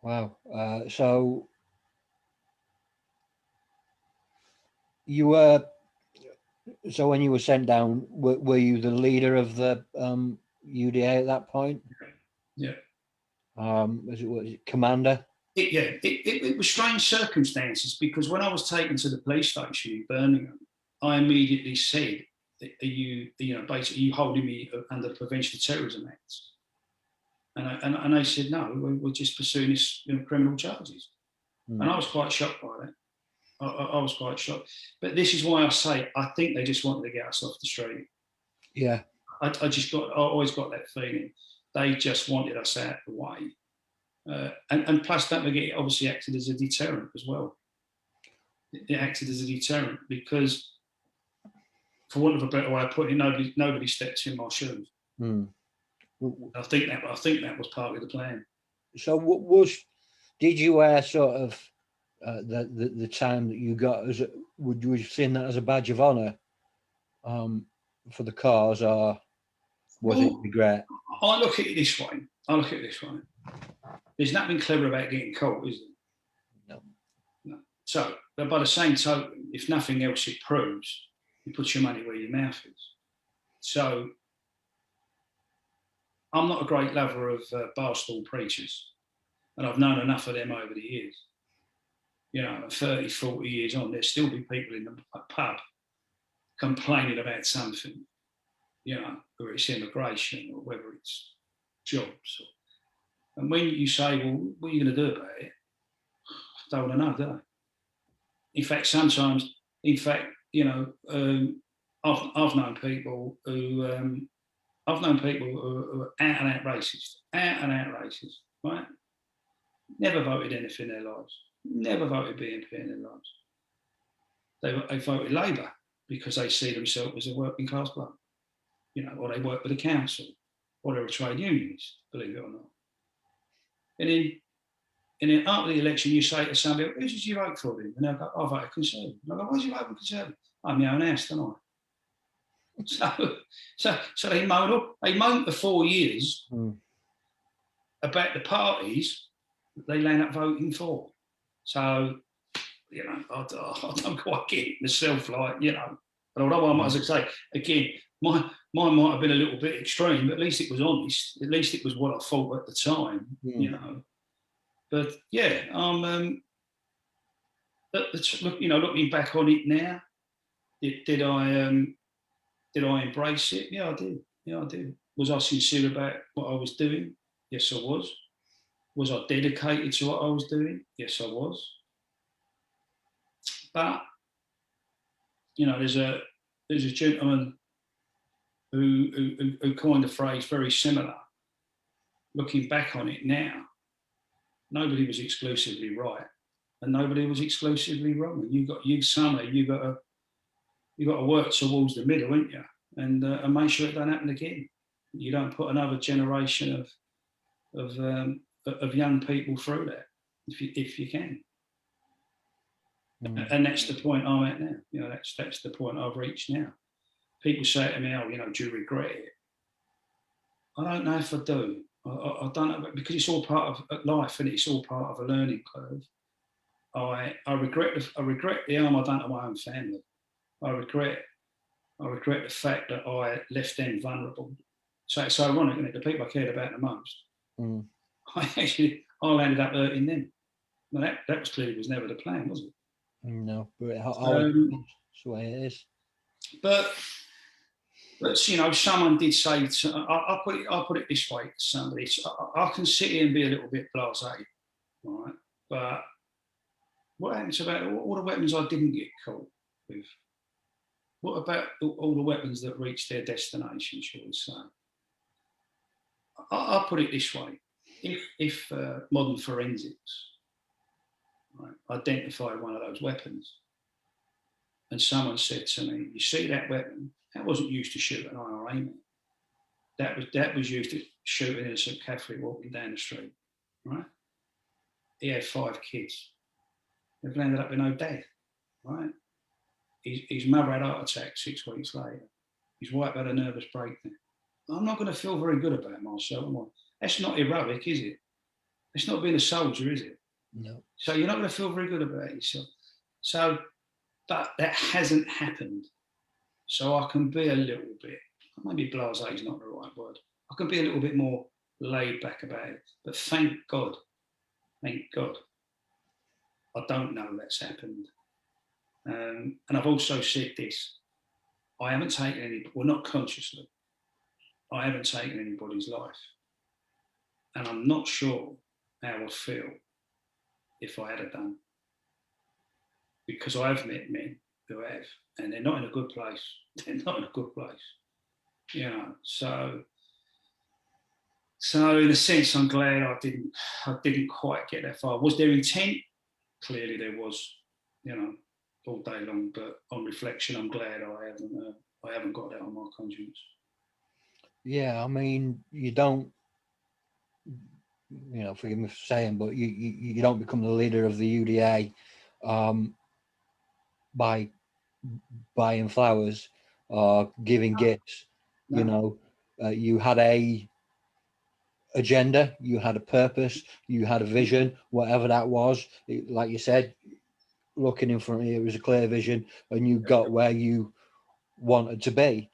Wow. So you were. So when you were sent down, were you the leader of the UDA at that point? Yeah. Was it commander? It was strange circumstances, because when I was taken to the police station in Birmingham, I immediately said, "Are you know, basically, are you holding me under the Prevention of Terrorism Act?" And they said, "No, we're just pursuing this, you know, criminal charges." And I was quite shocked by that. I was quite shocked. But this is why I say I think they just wanted to get us off the street. Yeah. I always got that feeling. They just wanted us out of the way. And plus, don't forget, it obviously acted as a deterrent as well. It acted as a deterrent because, for want of a better way of putting it, nobody stepped in my shoes. I think that was partly the plan. So did you wear sort of the time that you got, would you have seen that as a badge of honour for the cause, or was it regret? I look at it this way. There's nothing clever about getting caught, is there? No. So, but by the same token, if nothing else, it proves you put your money where your mouth is. So, I'm not a great lover of barstool preachers, and I've known enough of them over the years. You know, 30, 40 years on, there'll still be people in the pub complaining about something, you know, whether it's immigration or whether it's jobs. And when you say, well, what are you going to do about it? I don't want to know, do I? In fact, sometimes, you know, I've known people who are out and out racist, right? Never voted anything in their lives. Never voted BNP in their lives. They voted Labour because they see themselves as a working class bloke, you know, or they work with the council, or they're a trade unionist, believe it or not. And then after the election, you say to somebody, who did you vote for then? And they'll go, I voted Conservative. And I go, why did you vote for Conservative? I'm my own house, don't I? So they moaned for 4 years about the parties that they land up voting for. So, you know, I don't quite get it myself, like, you know. But although I might as well say, again, mine might have been a little bit extreme, but at least it was honest. At least it was what I thought at the time, you know. But yeah, you know, looking back on it now, did I embrace it? Yeah, I did. Yeah, I did. Was I sincere about what I was doing? Yes, I was. Was I dedicated to what I was doing? Yes, I was. But you know, there's a gentleman who coined a phrase very similar. Looking back on it now, nobody was exclusively right, and nobody was exclusively wrong. You got to work towards the middle, ain't you? And make sure it don't happen again. You don't put another generation of young people through that if you can. And that's the point I'm at now. You know, that's the point I've reached now. People say to me, "Oh, you know, do you regret it?" I don't know if I do. I don't know, because it's all part of life and it's all part of a learning curve. I regret the harm I done to my own family. I regret the fact that I left them vulnerable. So it's ironic, isn't it? The people I cared about the most, I landed up hurting them. Well, that was clearly was never the plan, was it? No, but that's the way it is. But you know, someone did say. I put it this way to somebody. I can sit here and be a little bit blasé, right? But what happens about all the weapons I didn't get caught with? What about all the weapons that reached their destination, shall we say? I'll put it this way. If modern forensics, right, identified one of those weapons and someone said to me, you see that weapon, that wasn't used to shoot an IRA man. That was used to shoot an innocent Catholic walking down the street, right? He had 5 kids. They've ended up with no death, right? His mother had a heart attack 6 weeks later. His wife had a nervous breakdown. I'm not going to feel very good about myself, am I? That's not heroic, is it? It's not being a soldier, is it? No. So you're not going to feel very good about yourself. So that hasn't happened. So I can be a little bit, maybe blasé is not the right word. I can be a little bit more laid back about it. But thank God, I don't know that's happened. And I've also said this, I haven't taken any, well, not consciously, I haven't taken anybody's life. And I'm not sure how I'd feel if I had done. Because I have met men who have, and they're not in a good place. They're not in a good place. You know, so in a sense, I'm glad I didn't quite get that far. Was there intent? Clearly there was, you know, all day long. But on reflection, I'm glad I haven't got that on my conscience. Yeah, I mean, you don't, you know, forgive me for saying, but you don't become the leader of the UDA by buying flowers or giving gifts. No. You know, you had a agenda, you had a purpose, you had a vision, whatever that was. Like you said, looking in front of you, it was a clear vision, and you got where you wanted to be.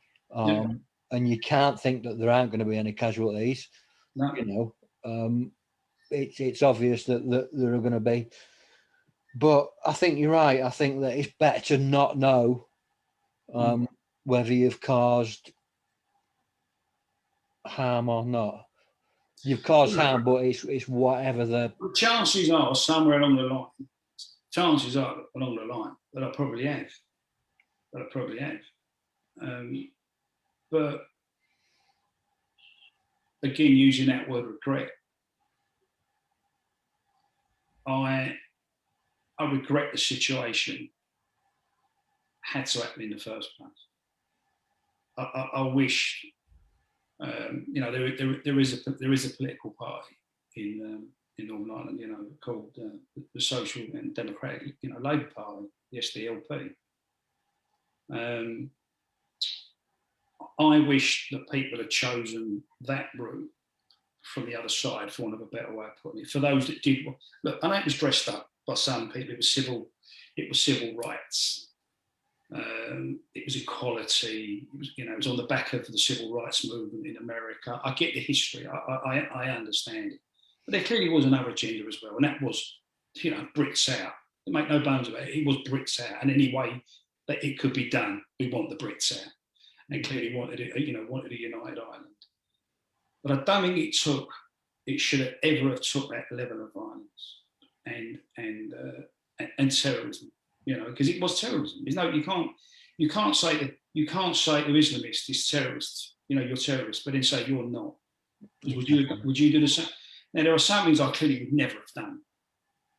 And you can't think that there aren't going to be any casualties. No. You know, it's obvious that there are going to be. But I think you're right. I think that it's better to not know whether you've caused harm or not. You've caused harm, but it's whatever the chances are somewhere along the line. Chances are along the line that I probably have. But again, using that word regret, I regret the situation had to happen in the first place. I wish, you know, there is a political party in Northern Ireland, you know, called the Social and Democratic, you know, Labour Party, the SDLP. I wish that people had chosen that route from the other side, for want of a better way of putting it. For those that did, look, I know it was dressed up by some people. It was civil rights. It was equality. It was, you know, it was on the back of the civil rights movement in America. I get the history. I understand it. But there clearly was another agenda as well, and that was, you know, Brits out. Make no bones about it. It was Brits out, and any way that it could be done, we want the Brits out. And clearly wanted it, you know, wanted a united Ireland. But I don't think it should have ever have took that level of violence and terrorism, you know, because it was terrorism. There's no, you can't say to Islamists is terrorists, you know, you're terrorists, but then say you're not. Would you do the same? Now there are some things I clearly would never have done,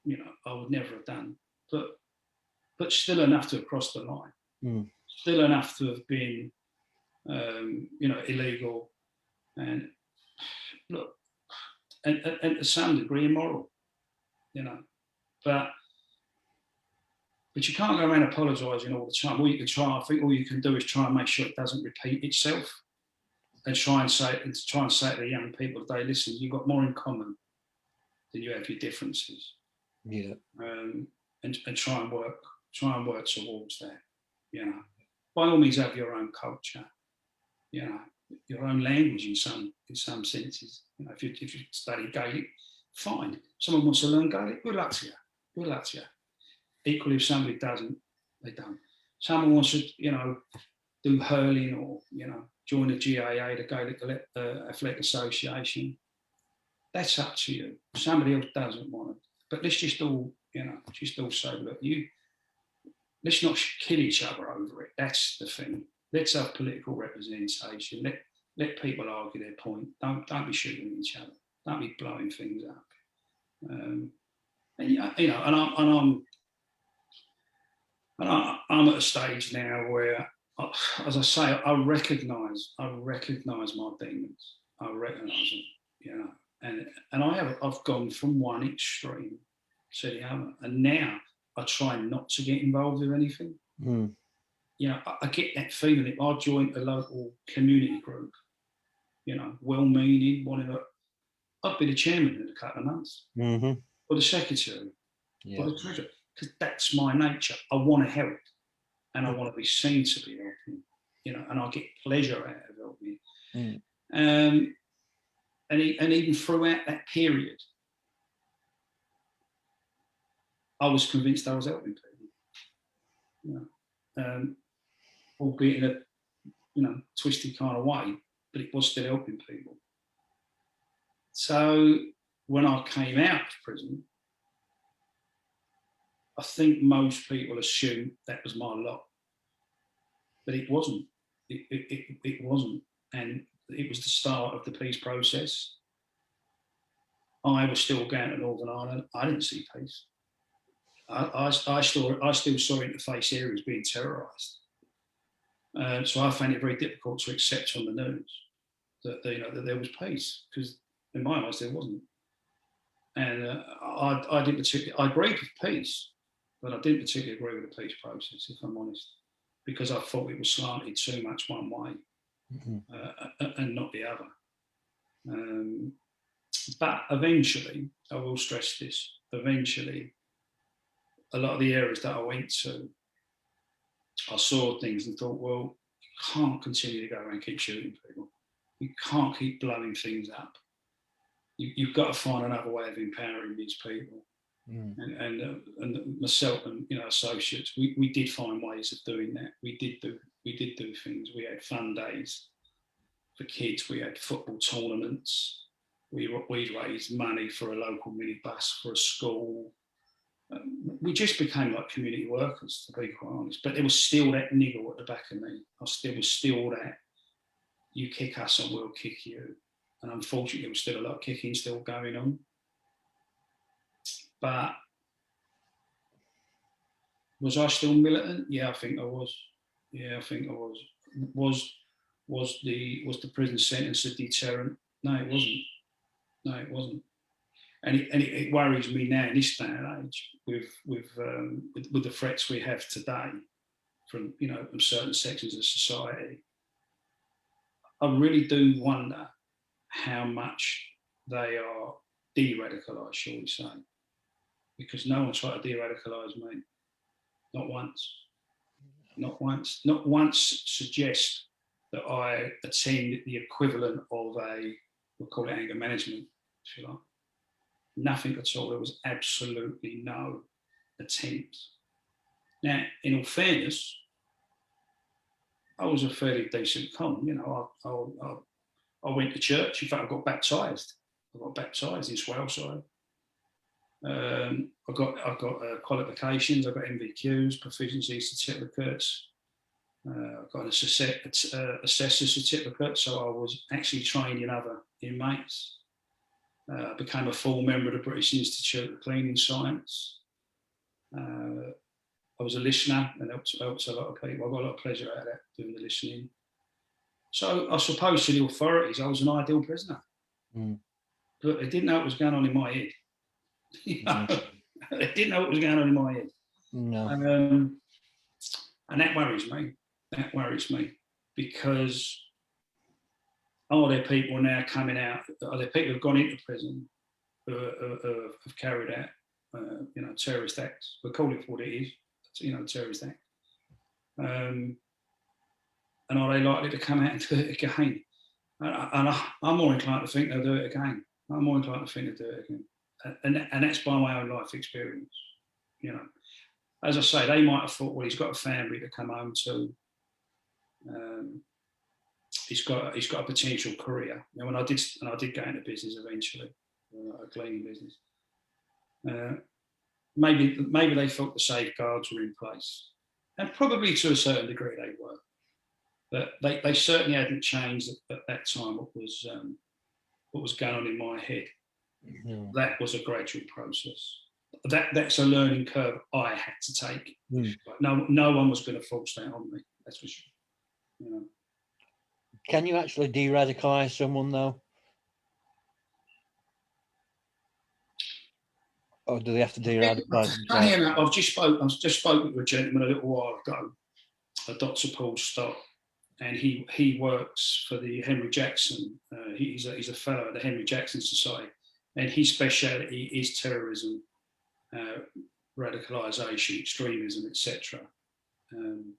you know, I would never have done, but still enough to have crossed the line, still enough to have been, you know, illegal, and look, and to some degree immoral, you know, but you can't go around apologising all the time. All you can try, I think, all you can do is try and make sure it doesn't repeat itself, and try and say to the young people today, listen, you've got more in common than you have your differences. Yeah. and try and work towards that. You know, by all means, have your own culture. You know, your own language in some senses. You know, if you study Gaelic, fine. Someone wants to learn Gaelic, good luck to you. Good luck to you. Equally, if somebody doesn't, they don't. Someone wants to, you know, do hurling or, you know, join the GAA, the Gaelic Athletic Association. That's up to you. Somebody else doesn't want it. But let's just all, you know, say, look, let's not kill each other over it. That's the thing. Let's have political representation. Let people argue their point. Don't be shooting each other. Don't be blowing things up. And you know, I'm at a stage now where, as I say, I recognise my demons. I recognise them, you know, and I've gone from one extreme to the other, and now I try not to get involved with anything. Mm. You know, I get that feeling if I join a local community group, you know, well-meaning, I'd be the chairman in a couple of months, or the secretary, or the treasurer, because that's my nature. I want to help, and I want to be seen to be helping, you know, and I get pleasure out of helping. And even throughout that period, I was convinced I was helping people, you know, albeit in a, you know, twisted kind of way, but it was still helping people. So when I came out of prison, I think most people assumed that was my lot, but it wasn't. It wasn't, and it was the start of the peace process. I was still going to Northern Ireland. I didn't see peace. I still saw interface areas being terrorised. So I found it very difficult to accept on the news that, you know, that there was peace, because in my eyes there wasn't. And I didn't particularly. I agreed with peace, but I didn't particularly agree with the peace process, if I'm honest, because I thought it was slanted too much one way and not the other. But eventually, I will stress this, eventually, a lot of the areas that I went to, I saw things and thought, well, you can't continue to go around and keep shooting people. You can't keep blowing things up. You've got to find another way of empowering these people. And myself and, you know, associates, we did find ways of doing that. We did do things. We had fun days for kids. We had football tournaments. We raised money for a local minibus for a school. We just became like community workers, to be quite honest. But there was still that niggle at the back of me. There was still that, you kick us and we'll kick you. And unfortunately, there was still a lot of kicking still going on. But was I still militant? Yeah, I think I was. Was the prison sentence a deterrent? No, it wasn't. And it worries me now in this day and age with the threats we have today from, you know, from certain sections of society. I really do wonder how much they are de-radicalised, shall we say, because no one tried to de-radicalise me, not once. Not once suggest that I attend the equivalent of we'll call it anger management, if you like. Nothing at all. There was absolutely no attempt. Now, in all fairness, I was a fairly decent con. You know, I went to church. In fact, I got baptised. in Swaleside. I got qualifications. I got MVQs, proficiency certificates. I got an assessor certificate, so I was actually training other inmates. I became a full member of the British Institute of Cleaning Science. I was a listener and helped a lot of people. I got a lot of pleasure out of that, doing the listening. So I suppose to the authorities, I was an ideal prisoner. But they didn't know what was going on in my head. They didn't know what was going on in my head. No. And that worries me. That worries me because are there people now coming out? Are there people who've gone into prison who have carried out, terrorist acts. We'll call it for what it is, terrorist act. And are they likely to come out and do it again? And I'm more inclined to think they'll do it again. I'm more inclined to think they'll do it again. And that's by my own life experience. As I say, they might have thought, well, he's got a family to come home to. He's got a potential career. When I did go into business eventually, a cleaning business. Maybe they thought the safeguards were in place, and probably to a certain degree they were, but they certainly hadn't changed at that time. What was going on in my head? No. That was a gradual process. That's a learning curve I had to take. No one was going to force that on me. That's for sure. Can you actually de-radicalise someone though? Or do they have to de-radicalise themselves? I've just spoken to a gentleman a little while ago, Dr. Paul Stott, and he works for the Henry Jackson. He's a fellow at the Henry Jackson Society, and his speciality is terrorism, radicalisation, extremism, etc. And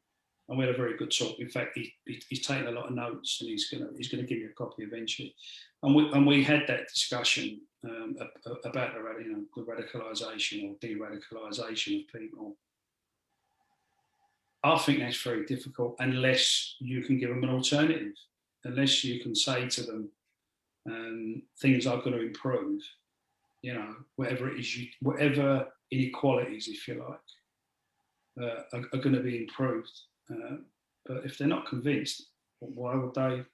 we had a very good talk. In fact, he's taken a lot of notes, and he's going to give you a copy eventually. And we had that discussion about the radicalisation or de-radicalisation of people. I think that's very difficult unless you can give them an alternative, unless you can say to them things are going to improve. Whatever it is, whatever inequalities, if you like, are going to be improved. But if they're not convinced, why would they?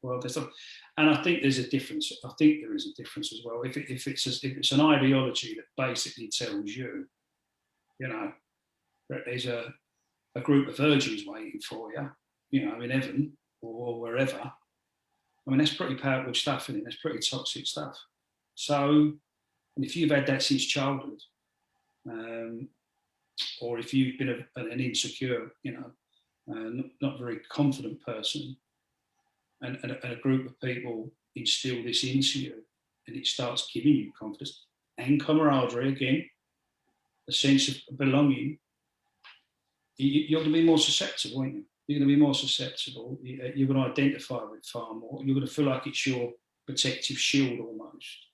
Well, and I think there's a difference. I think there is a difference as well. If it's an ideology that basically tells you, that there's a group of virgins waiting for you, in heaven or wherever. I mean, that's pretty powerful stuff, isn't it? That's pretty toxic stuff. So, and if you've had that since childhood, or if you've been an insecure, not very confident person, and a group of people instill this into you, and it starts giving you confidence and camaraderie again, a sense of belonging, you're going to be more susceptible, aren't you? You're going to be more susceptible. You're going to identify with it far more. You're going to feel like it's your protective shield almost.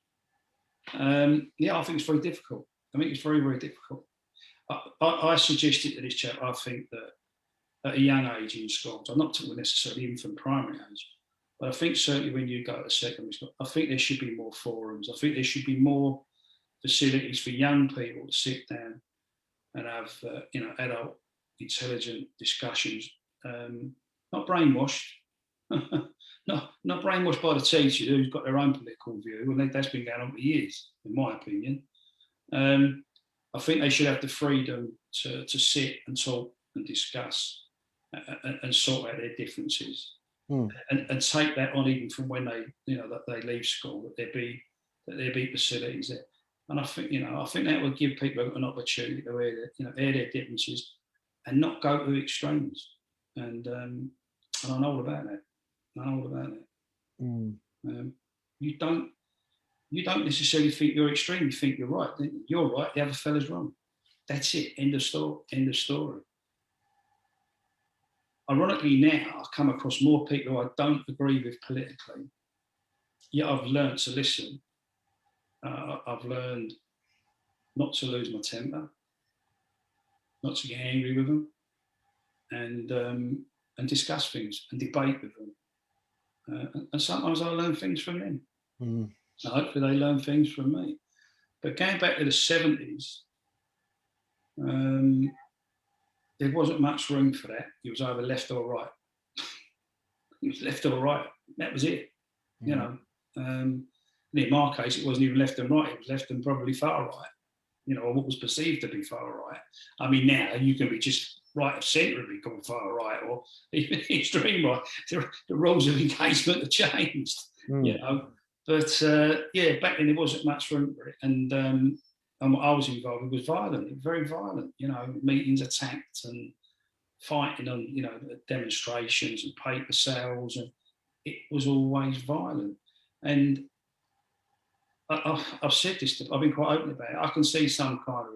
I think it's very difficult. I think it's very, very difficult. I suggested to this chap, I think that at a young age in schools, I'm not talking necessarily infant primary age, but I think certainly when you go to secondary school, I think there should be more forums. I think there should be more facilities for young people to sit down and have, adult, intelligent discussions, not brainwashed, not brainwashed by the teacher who's got their own political view, and that's been going on for years, in my opinion. I think they should have the freedom to sit and talk and discuss and sort out their differences, and take that on even from when that they leave school, that there be facilities there. And I think that would give people an opportunity to air their differences and not go to extremes. And I know all about that. You don't necessarily think you're extreme. You think you're right. You're right. The other fella's wrong. That's it. End of story. Ironically, now I come across more people who I don't agree with politically. Yet I've learned to listen. I've learned not to lose my temper, not to get angry with them, and discuss things and debate with them. And sometimes I learn things from them. And hopefully they learn things from me. But going back to the 70s, there wasn't much room for that. It was either left or right. It was left or right. That was it. In my case, it wasn't even left and right. It was left and probably far right. Or what was perceived to be far right. I mean, now you can be just right of centre and be called far right, or even extreme right. The rules of engagement have changed. But back then there wasn't much room for it, and what I was involved with was violent, very violent. Meetings attacked and fighting on demonstrations and paper sales, and it was always violent. And I've said this, I've been quite open about it. I can see some kind of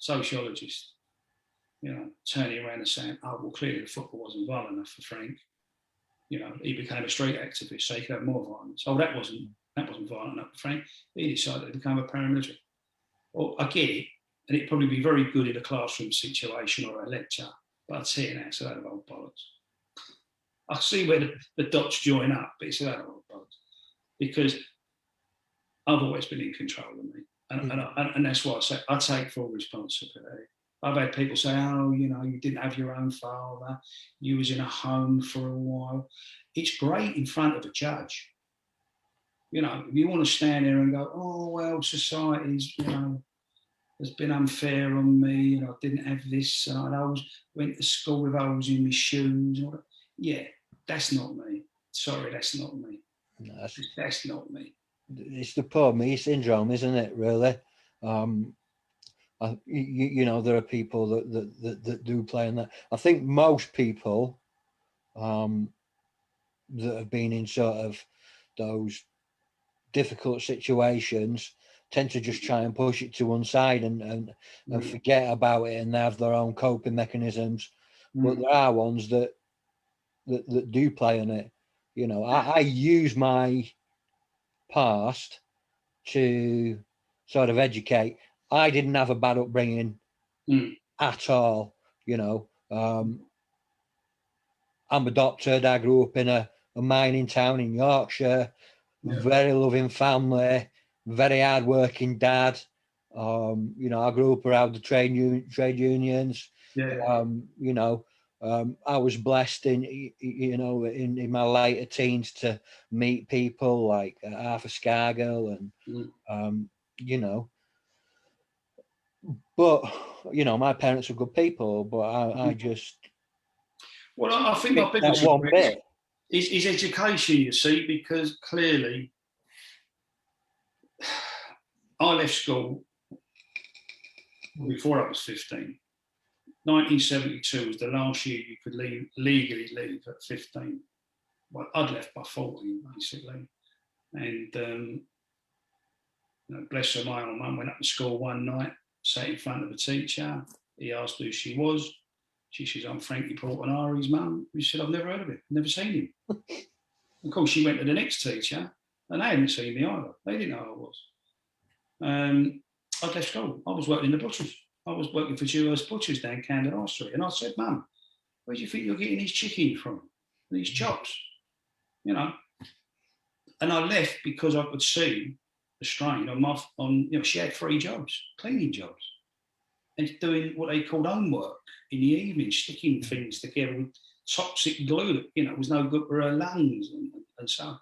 sociologist, turning around and saying, oh, well, clearly the football wasn't violent enough for Frank. He became a street activist, so he could have more violence. Oh, that wasn't violent enough for Frank. He decided to become a paramilitary. Well, I get it, and it'd probably be very good in a classroom situation or a lecture, but I'd see it now, it's a load of old bollocks. I see where the dots join up, but it's a load of old bollocks. Because I've always been in control of me. And that's why I say I take full responsibility. I've had people say, oh, you didn't have your own father, you was in a home for a while. It's great in front of a judge. If you want to stand there and go, oh, well, society's, has been unfair on me, and I didn't have this, and I always went to school with holes in my shoes. Yeah, that's not me. Sorry, that's not me. No, that's not me. It's the poor me syndrome, isn't it, really? There are people that do play in that. I think most people that have been in sort of those difficult situations tend to just try and push it to one side and forget about it, and they have their own coping mechanisms. But there are ones that do play on it. I use my past to sort of educate. I didn't have a bad upbringing at all. I'm adopted. I grew up in a mining town in Yorkshire. Very loving family, very hard-working dad. I grew up around the trade unions. I was blessed in my later teens to meet people like Arthur Scargill and but my parents were good people, but I just I think my biggest one bit is education, you see, because clearly I left school before I was 15. 1972 was the last year you could legally leave at 15. Well, I'd left by 14, basically. And bless her, my old mum went up to school one night, sat in front of a teacher. He asked who she was. She says, I'm Frankie Portinari's mum. He said, I've never heard of him, never seen him. Of course, she went to the next teacher, and they hadn't seen me either. They didn't know who I was. I'd left school. I was working in the butchers. I was working for Dewhurst Butchers down Camden High Street. And I said, Mum, where do you think you're getting these chicken from? These chops? And I left because I could see the strain on she had 3 jobs, cleaning jobs, and doing what they called homework in the evening, sticking things together with toxic glue that, was no good for her lungs and so on.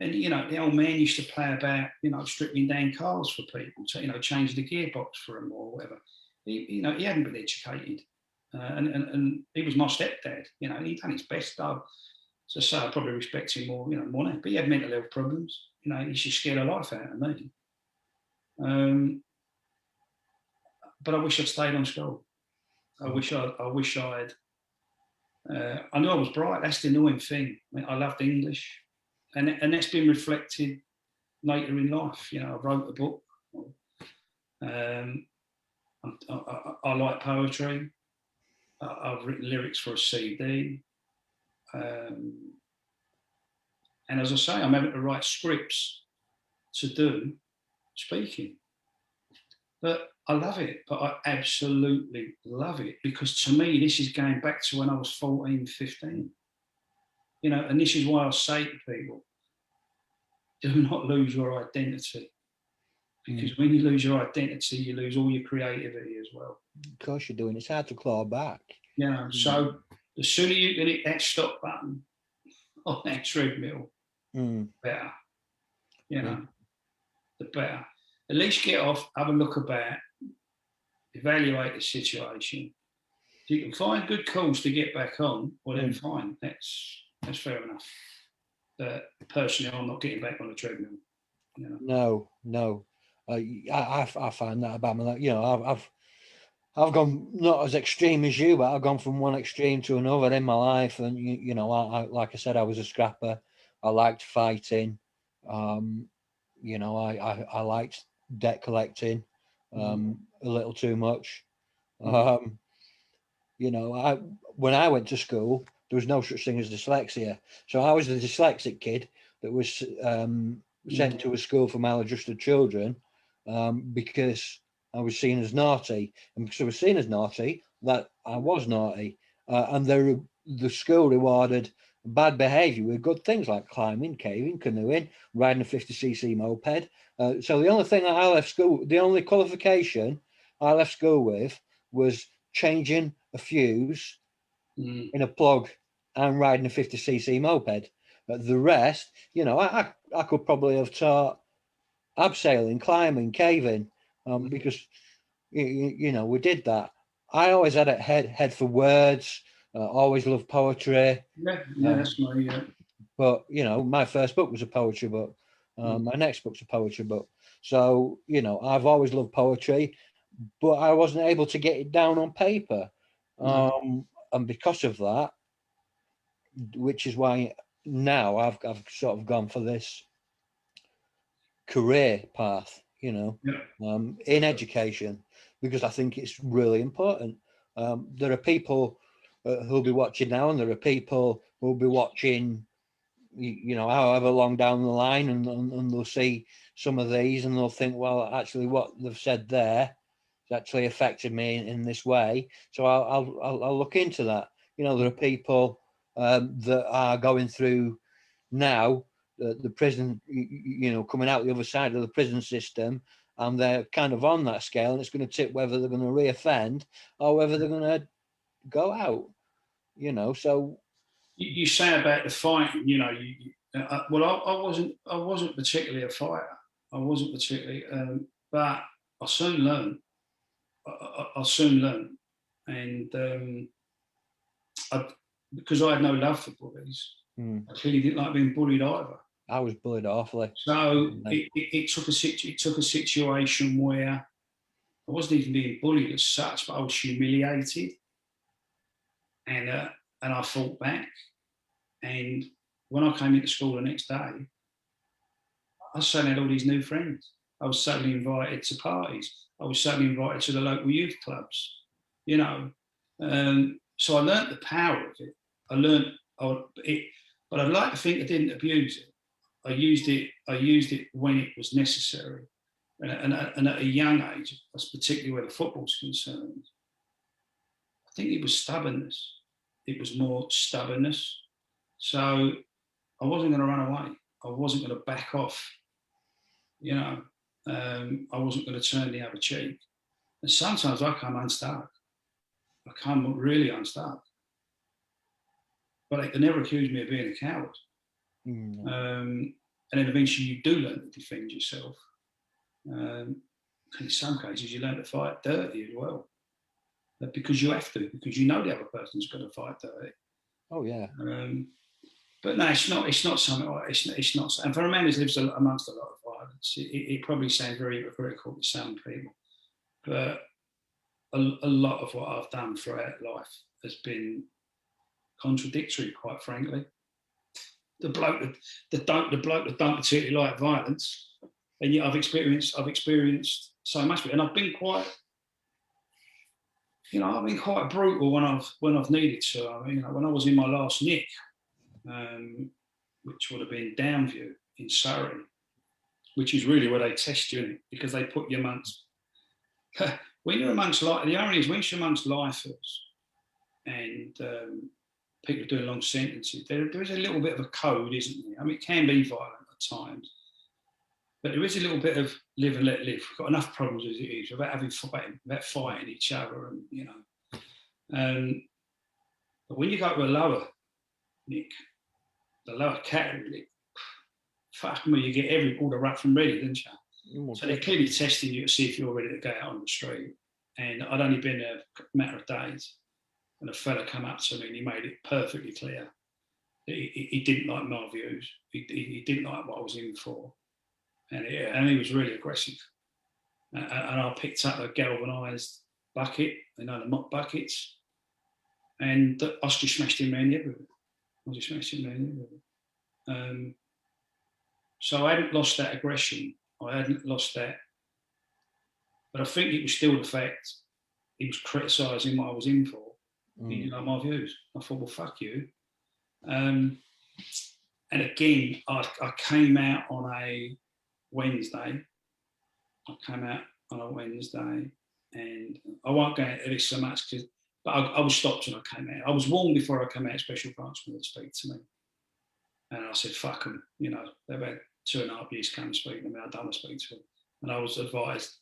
And, the old man used to play about, stripping down cars for people to, change the gearbox for them or whatever. He hadn't been educated. And he was my stepdad, he'd done his best though. So I probably respect him more now. But he had mental health problems. He just scared the life out of me. But I wish I'd stayed on school. I wish I'd. I knew I was bright. That's the annoying thing. I loved English, and that's been reflected later in life. I wrote a book. I like poetry. I've written lyrics for a CD. And as I say, I'm having to write scripts to do speaking. But I love it. But I absolutely love it, because to me, this is going back to when I was 14, 15. And this is why I say to people, do not lose your identity. Because when you lose your identity, you lose all your creativity as well. Of course you do, and it's hard to claw back. So the sooner you can hit that stop button on that treadmill, better. The better. At least get off, have a look about, evaluate the situation. If you can find good calls to get back on, well then fine, that's fair enough. But personally, I'm not getting back on the treadmill. No. I find that about me. I've gone not as extreme as you, but I've gone from one extreme to another in my life. And I like I said, I was a scrapper. I liked fighting. I liked debt collecting a little too much. You know, when I went to school, there was no such thing as dyslexia. So I was the dyslexic kid that was sent to a school for maladjusted children because I was seen as naughty. And because I was seen as naughty, that I was naughty. And the school rewarded bad behaviour with good things like climbing, caving, canoeing, riding a 50cc moped. So the only thing I left school, the only qualification I left school with was changing a fuse in a plug and riding a 50cc moped. But the rest, you know, I could probably have taught abseiling, climbing, caving, because you know we did that. I always had a head for words. Always loved poetry. Yeah, that's my But you know, my first book was a poetry book. My next book's a poetry book. So you know, I've always loved poetry, but I wasn't able to get it down on paper. And because of that, which is why now I've sort of gone for this career path, you know, in education, because I think it's really important. There are people who'll be watching now, and there are people who'll be watching, you know, however long down the line, and they'll see some of these and they'll think, well, actually, what they've said there has actually affected me in this way. So I'll look into that. You know, there are people that are going through now the prison, you know, coming out the other side of the prison system, and they're kind of on that scale, and it's going to tip whether they're going to reoffend or whether they're going to go out, you know. So you say about the fighting, you know, well, I wasn't particularly a fighter. I wasn't particularly, but I soon learned. I soon learned, and because I had no love for bullies, I clearly didn't like being bullied either. I was bullied awfully. So it took a situation where I wasn't even being bullied as such, but I was humiliated, and I fought back. And when I came into school the next day, I suddenly had all these new friends. I was suddenly invited to parties. I was suddenly invited to the local youth clubs, you know. So I learnt the power of it. I learnt it, but I'd like to think I didn't abuse it. I used it when it was necessary. And at a young age, that's particularly where the football's concerned, I think it was stubbornness. It was more stubbornness. So I wasn't going to run away. I wasn't going to back off. You know, I wasn't going to turn the other cheek. And sometimes I come unstuck. I come really unstuck. But they can never accuse me of being a coward. And then eventually you do learn to defend yourself. In some cases, you learn to fight dirty as well. Because you have to, because you know the other person's going to fight dirty. Oh, yeah. But no, it's not something like it's not. And for a man who lives amongst a lot of violence, it probably sounds very hypocritical to some people, but a lot of what I've done throughout life has been contradictory, quite frankly. The bloke that don't particularly like violence, and yet I've experienced so much of it, and I've been quite. You know, I've been quite brutal when I've needed to. I mean, you know, when I was in my last nick, which would have been Downview in Surrey, which is really where they test you, because they put you amongst. When you're amongst the irony is when you're amongst lifers and people doing long sentences, there is a little bit of a code, isn't there? I mean, it can be violent at times, but there is a little bit of live and let live. We've got enough problems as it is about fighting each other, and you know. But when you go to a lower nick, the lower category, fuck me, you get all the rough and ready, don't you? So they're clearly testing you to see if you're ready to go out on the street. And I'd only been there a matter of days, and a fella come up to me and he made it perfectly clear that he didn't like my views. He didn't like what I was in for. And he was really aggressive. And I picked up a galvanised bucket, you know, the mop buckets, and I just smashed him around the head with it. So I hadn't lost that aggression. I hadn't lost that. But I think it was still the fact he was criticising what I was in for. He didn't like my views. I thought, well, fuck you. And again, I came out on a Wednesday. And I won't go into this so much, but I was stopped when I came out. I was warned before I came out, special branch wanted to speak to me. And I said, fuck them, you know, they've had 2.5 years to come and speak to me. I don't want to speak to them. And I was advised,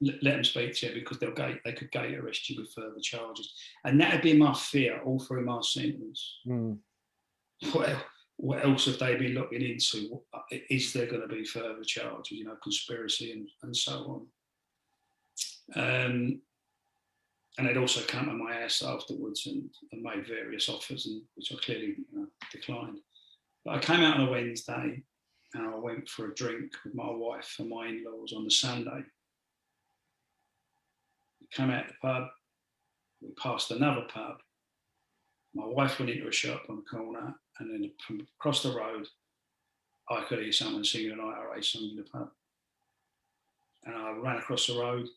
let them speak to you because they could gate arrest you with further charges. And that had been my fear all through my sentence. Well, what else have they been looking into? Is there going to be further charges, you know, conspiracy and so on? And they'd also come to my house afterwards and made various offers, which I clearly declined. But I came out on a Wednesday and I went for a drink with my wife and my in-laws on the Sunday. We came out the pub, we passed another pub. My wife went into a shop on the corner, and then from across the road, I could hear someone singing an IRA song in the pub. And I ran across the road,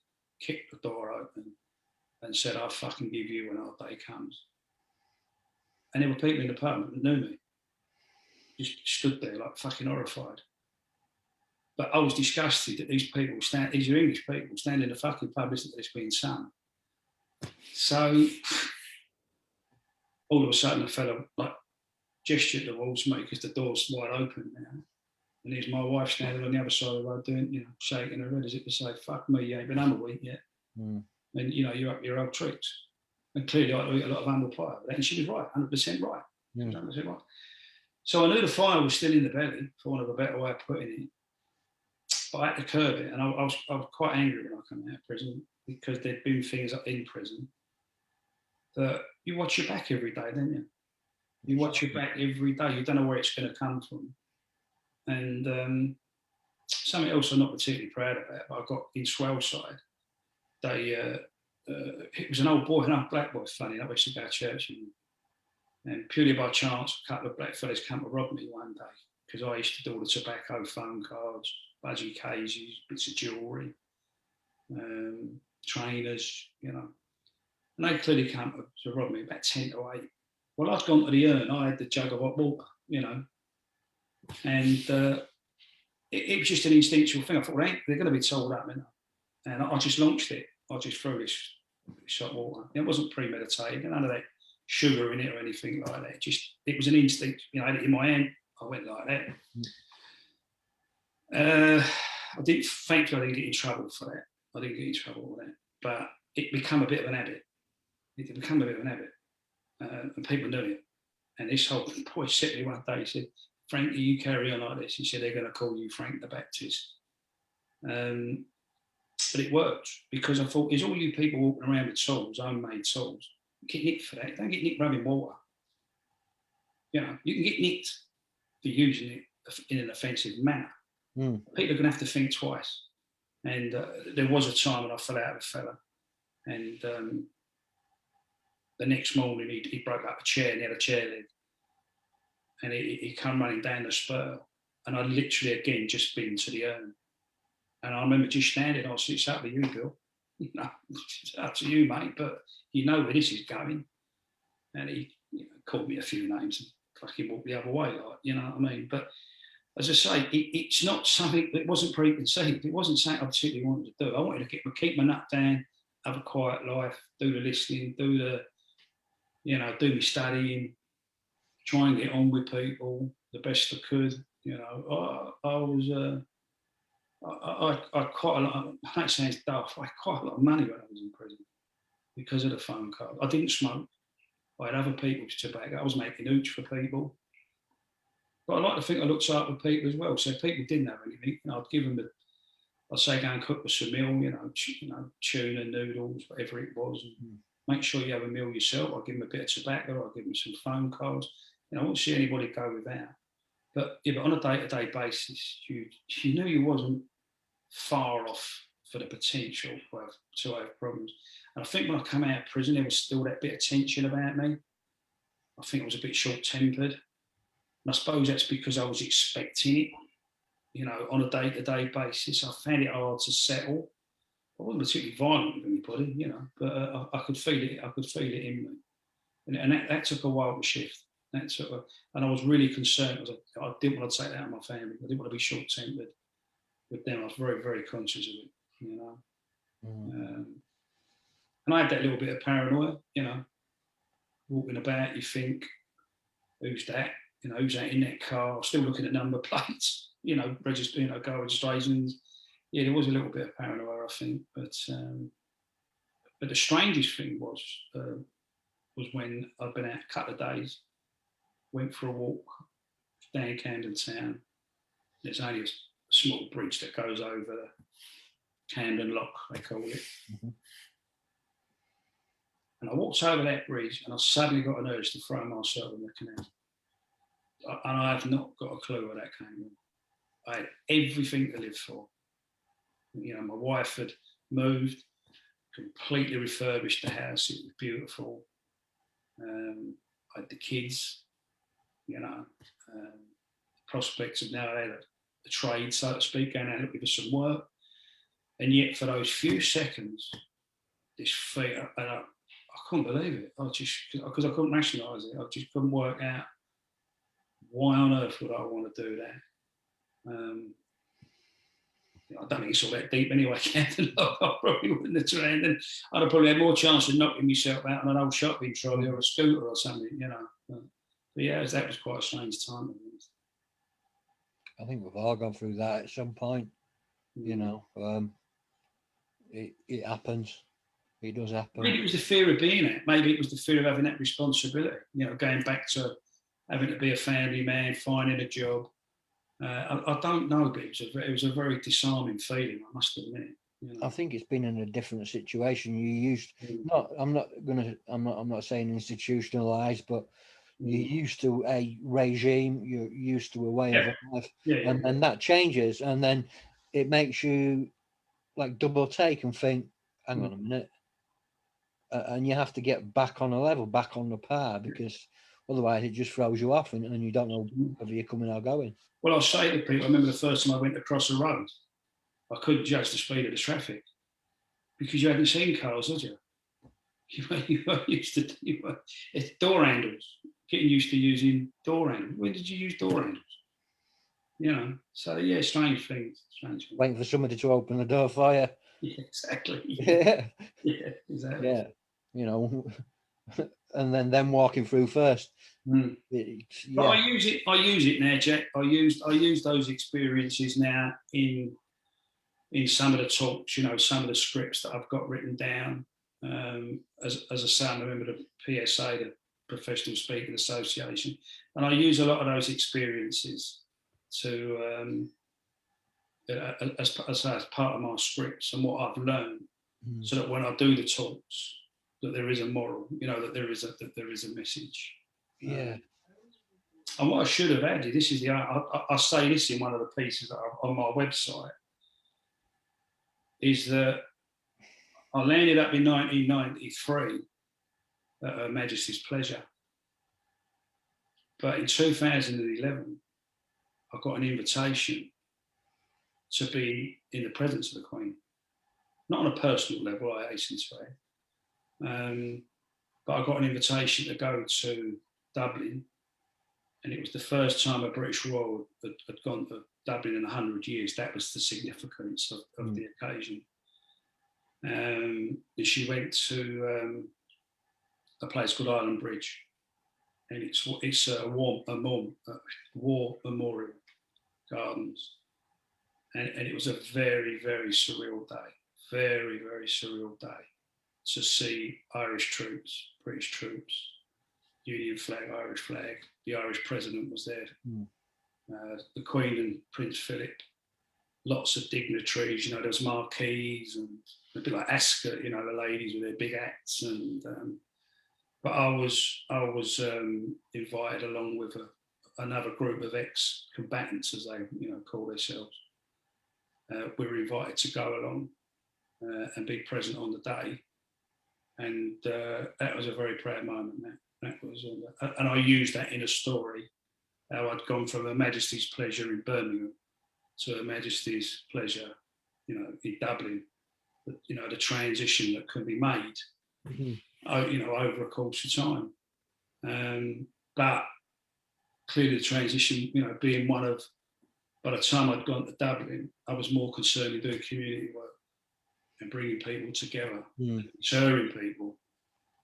kicked the door open, and said, I'll fucking give you when our day comes. And there were people in the pub that knew me, just stood there like fucking horrified. But I was disgusted that these are English people, stand in the fucking pub listening to this being sung. So all of a sudden, a fella like gestured towards me because the door's wide open now. And here's my wife standing on the other side of the road doing, you know, shaking her head as if to say, fuck me, you ain't been home a week yet. And, you know, you're up your old tricks. And clearly I eat a lot of humble pie. And she was right, 100% right. 100% right. So I knew the fire was still in the belly, for want of a better way of putting it. But I had to curb it. And I was quite angry when I came out of prison because there'd been things in prison that you watch your back every day, don't you? You watch your back every day. You don't know where it's going to come from. And something else I'm not particularly proud about, but I got in Swellside. It was an old boy, an old black boy, funny enough. I used to go to church, and purely by chance, a couple of black fellas came to rob me one day because I used to do all the tobacco, phone cards, budgie cases, bits of jewellery, trainers, you know. And they clearly come to rob me about 10 to 8. Well, I'd gone to the urn. I had the jug of hot water, you know, and it was just an instinctual thing. I thought, well, they're going to be told up, you know. And I just launched it. I just threw this hot water. It wasn't premeditated, none of that sugar in it or anything like that. It was an instinct. You know, I had it in my hand. I went like that. Thankfully, I didn't get in trouble for that. But it became a bit of an habit. And people knew it. And this whole boy said to me one day, he said, Frankie, you carry on like this. He said, they're going to call you Frank the Baptist. But it worked because I thought, is all you people walking around with tools, homemade tools, get nicked for that. Don't get nicked rubbing water. You know, you can get nicked for using it in an offensive manner. People are going to have to think twice. And there was a time when I fell out with a fella, and the next morning he broke up a chair and he had a chair leg, and he come running down the spur, and I literally again just been to the urn, and I remember just standing. I said, "It's up to you, Bill. No, it's up to you, mate. But you know where this is going." And he called me a few names and fucking walked the other way, like, you know what I mean? But as I say, it's not something that wasn't preconceived. It wasn't something I particularly wanted to do. I wanted to keep my nut down, have a quiet life, do the listening, do my studying, try and get on with people the best I could. You know, I had quite a lot. That sounds daft. I had quite a lot of money when I was in prison because of the phone card. I didn't smoke. I had other people's tobacco. I was making hooch for people. But I like to think I looked after people as well. So if people didn't have anything, I'd give them I'd say go and cook us a meal, tuna, noodles, whatever it was. And make sure you have a meal yourself. I'll give them a bit of tobacco. I'll give them some phone cards. I won't see anybody go without. But on a day-to-day basis, you knew you wasn't far off for the potential to have problems. And I think when I come out of prison, there was still that bit of tension about me. I think I was a bit short-tempered. And I suppose that's because I was expecting it, on a day-to-day basis. I found it hard to settle. wasn't particularly violent with anybody, you know, but I could feel it. I could feel it in me, and that took a while to shift. And I was really concerned. I didn't want to take that out of my family. I didn't want to be short-tempered with them. I was very, very conscious of it, you know. And I had that little bit of paranoia, you know, walking about. You think, who's that? You know, who's that in that car? Still looking at number plates, you know, car registrations. Yeah, there was a little bit of paranoia, I think. But the strangest thing was when I'd been out a couple of days, went for a walk down Camden Town. There's only a small bridge that goes over the Camden Lock, they call it. Mm-hmm. And I walked over that bridge and I suddenly got an urge to throw myself in the canal. And I have not got a clue where that came from. I had everything to live for. You know, my wife had moved, completely refurbished the house. It was beautiful. I had the kids, you know, prospects of now I had a trade, so to speak, going out looking for some work. And yet for those few seconds, this fear, and I couldn't believe it. Because I couldn't rationalise it. I just couldn't work out why on earth would I want to do that. I don't think it's all that deep anyway, Captain. I probably wouldn't have trained, and I'd have probably had more chance of knocking myself out on an old shopping trolley or a scooter or something, you know. But yeah, that was quite a strange time. I think we've all gone through that at some point, you know. It happens. It does happen. Maybe it was the fear of being it. Maybe it was the fear of having that responsibility, you know, going back to having to be a family man, finding a job. I don't know, but it was a very disarming feeling, I must admit. You know? I think it's been in a different situation. I'm not saying institutionalized, but you're used to a regime, you're used to a way of life, and then that changes, and then it makes you like double take and think, hang on a minute, and you have to get back on a level, back on the par, because otherwise it just throws you off, and you don't know whether you're coming or going. Well, I'll say to people, I remember the first time I went across a road, I couldn't judge the speed of the traffic because you hadn't seen cars, had you? You weren't used to it's door handles, getting used to using door handles. When did you use door handles? You know, so yeah, strange things. Waiting for somebody to open the door for you. Yeah, exactly. Yeah, exactly. Yeah, you know, and then them walking through first. But I use it now, Jack. I use those experiences now in some of the talks, you know, some of the scripts that I've got written down. As I say, I'm a member of the PSA, the Professional Speaking Association, and I use a lot of those experiences to as part of my scripts and what I've learned, so that when I do the talks, that there is a moral, you know, that there is a message. Yeah. And what I should have added, this is I say this in one of the pieces that on my website, is that I landed up in 1993 at Her Majesty's pleasure. But in 2011, I got an invitation to be in the presence of the Queen. Not on a personal level, I hasten to say. But I got an invitation to go to Dublin, and it was the first time a British royal had gone to Dublin in 100 years. That was the significance of the occasion. And she went to a place called Island Bridge, and it's a war memorial gardens, and it was a very, very surreal day, very, very surreal day to see Irish troops, British troops, Union flag, Irish flag. The Irish president was there, the Queen and Prince Philip, lots of dignitaries. You know, there was marquees and a bit like Ascot, you know, the ladies with their big hats. And but I was invited along with another group of ex-combatants, as they call themselves. We were invited to go along and be present on the day, and that was a very proud moment. That was, and I used that in a story. How I'd gone from Her Majesty's pleasure in Birmingham to Her Majesty's pleasure, in Dublin, the transition that can be made, over a course of time. But clearly the transition, being one of, by the time I'd gone to Dublin, I was more concerned in doing community work and bringing people together, deterring people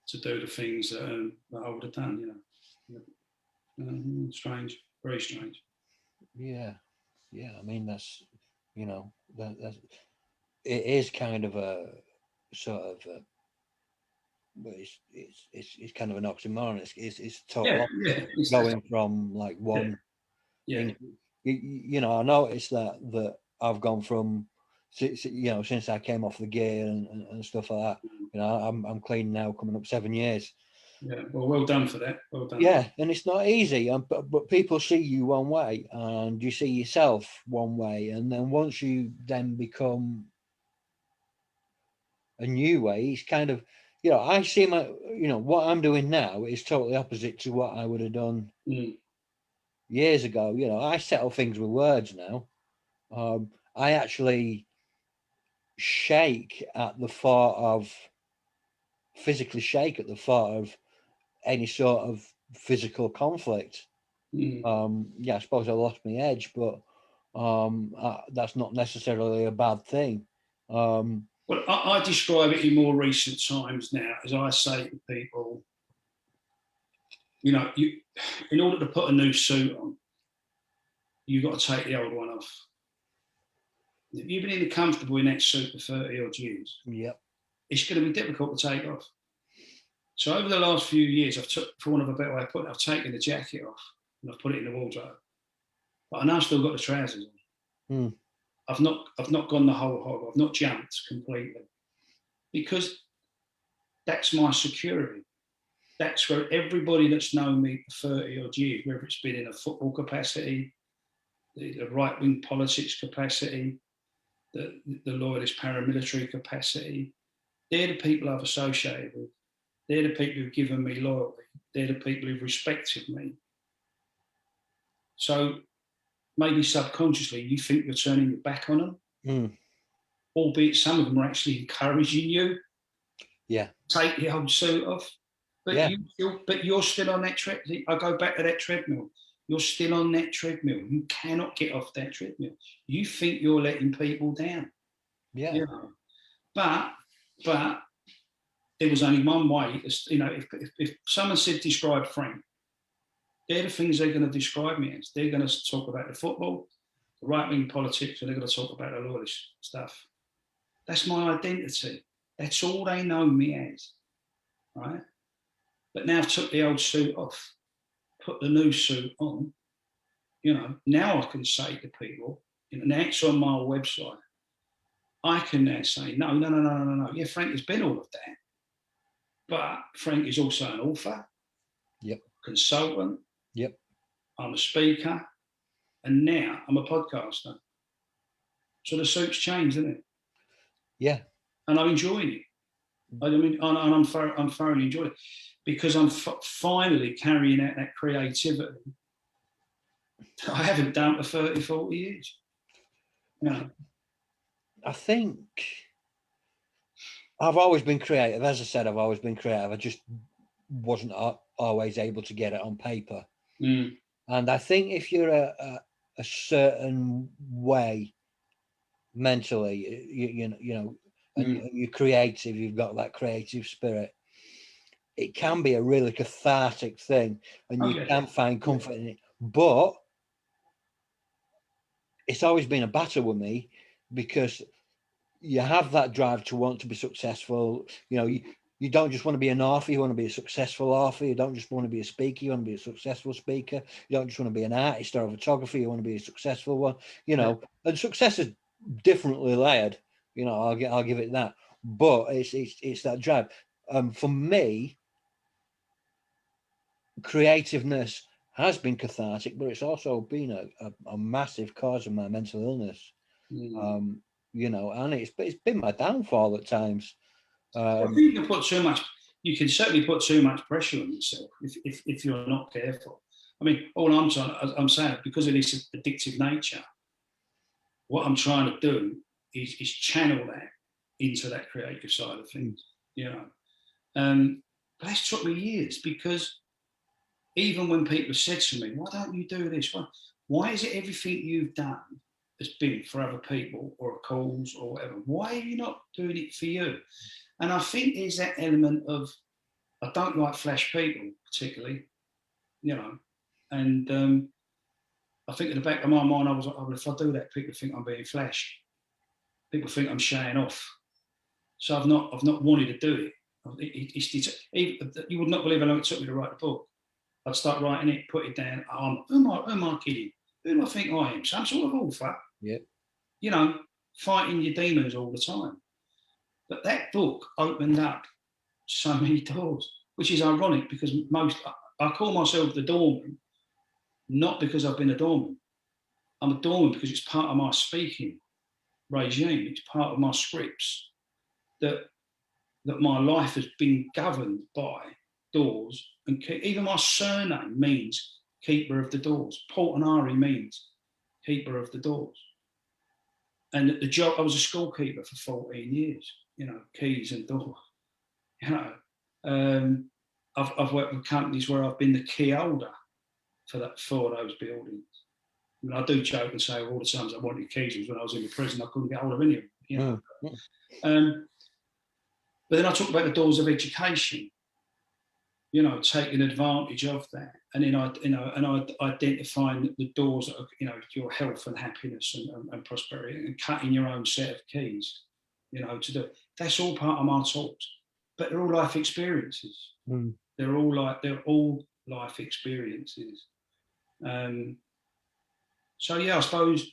to do the things that I would have done, strange, very strange. Yeah. I mean, that's, that's, it is kind of a sort of, it's kind of an oxymoron. It's total going from like one thing. I noticed that I've gone from, since I came off the gear and stuff like that. I'm clean now, coming up 7 years. Yeah, well done for that. Well done. Yeah, and it's not easy, but people see you one way, and you see yourself one way, and then once you then become a new way, it's kind of, I see what I'm doing now is totally opposite to what I would have done years ago. I settle things with words now. I actually physically shake at the thought of any sort of physical conflict. I suppose I lost my edge, but that's not necessarily a bad thing. Well, I describe it in more recent times now, as I say to people, in order to put a new suit on, you've got to take the old one off. If you've been in a comfortable in that suit for 30 odd years, it's going to be difficult to take off. So over the last few years, for want of a better way of putting it, I've taken the jacket off and I've put it in the wardrobe. But I know I've still got the trousers on. I've not gone the whole hog. I've not jumped completely, because that's my security. That's where everybody that's known me for 30 odd years, whether it's been in a football capacity, the right-wing politics capacity, the loyalist paramilitary capacity, they're the people I've associated with. They're the people who've given me loyalty. They're the people who've respected me. So maybe subconsciously you think you're turning your back on them, albeit some of them are actually encouraging you. Yeah. Take the old suit off. But you're still on that treadmill. I go back to that treadmill. You're still on that treadmill. You cannot get off that treadmill. You think you're letting people down. Yeah. But there was only one way. If someone said describe Frank, they're the things they're going to describe me as. They're going to talk about the football, the right-wing politics, and they're going to talk about the loyalist stuff. That's my identity. That's all they know me as, right? But now I've took the old suit off, put the new suit on. Now I can say to people, now it's on my website. I can now say, no. Yeah, Frank has been all of that. But Frank is also an author, consultant. I'm a speaker, and now I'm a podcaster. So the suit's changed, isn't it? Yeah. And I'm enjoying it. I'm thoroughly enjoying it, because I'm finally carrying out that creativity that I haven't done for 30, 40 years. I think I've always been creative. As I said, I've always been creative. I just wasn't always able to get it on paper. And I think if you're a certain way mentally, and you're creative, you've got that creative spirit, it can be a really cathartic thing, and you can find comfort in it. But it's always been a battle with me, because you have that drive to want to be successful. You don't just want to be an author, you want to be a successful author. You don't just want to be a speaker, you want to be a successful speaker. You don't just want to be an artist or a photographer, you want to be a successful one. And success is differently layered. I'll give it that. But it's that drive. For me, creativeness has been cathartic, but it's also been a massive cause of my mental illness. And it's been my downfall at times. I think you can certainly put too much pressure on yourself if you're not careful. I mean, all I'm saying, because of this addictive nature, what I'm trying to do is channel that into that creative side of things, But that's took me years, because even when people said to me, why don't you do this? Why is it everything you've done has been for other people or a cause or whatever? Why are you not doing it for you? And I think there's that element of, I don't like flash people particularly, and I think in the back of my mind, I was like, oh, well, if I do that, people think I'm being flash. People think I'm showing off. So I've not wanted to do it. You would not believe how long it took me to write the book. I'd start writing it, put it down. Who am I kidding? Who do I think I am? Some sort of author. Yeah. Fighting your demons all the time. But that book opened up so many doors, which is ironic, because I call myself the doorman, not because I've been a doorman. I'm a doorman because it's part of my speaking regime. It's part of my scripts that my life has been governed by doors, and even my surname means keeper of the doors. Portinari means keeper of the doors. And the job, I was a schoolkeeper for 14 years, keys and doors. I've worked with companies where I've been the key holder for those buildings. I mean, I do joke and say all the times I wanted keys was when I was in the prison, I couldn't get hold of any of them. But then I talk about the doors of education, taking advantage of that, and then identifying the doors that are, your health and happiness and prosperity, and cutting your own set of keys, to do. That's all part of my talks, but they're all life experiences. They're all life experiences. So yeah, I suppose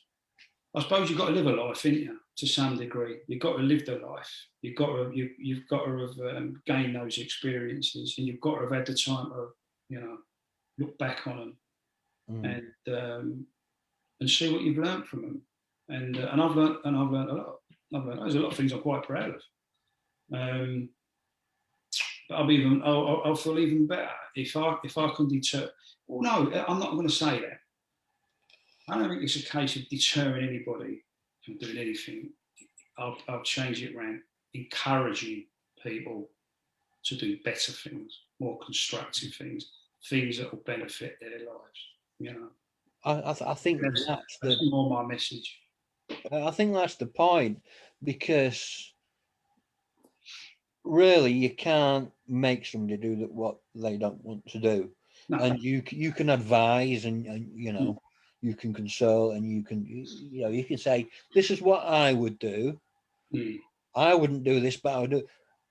you've got to live a life, ain't you? To some degree, you've got to live the life. You've got to have gained those experiences, and you've got to have had the time to, look back on them and see what you've learned from them. And I've learned a lot. There's a lot of things I'm quite proud of. But I'll feel even better if I can deter. Well, no, I'm not going to say that. I don't think it's a case of deterring anybody from doing anything. I'll change it around, encouraging people to do better things, more constructive things that will benefit their lives. I think that's more my message. I think that's the point, because really you can't make somebody do what they don't want to do. No. And you can advise, and you can consult, and you can say, this is what I would do. I wouldn't do this, but I would do.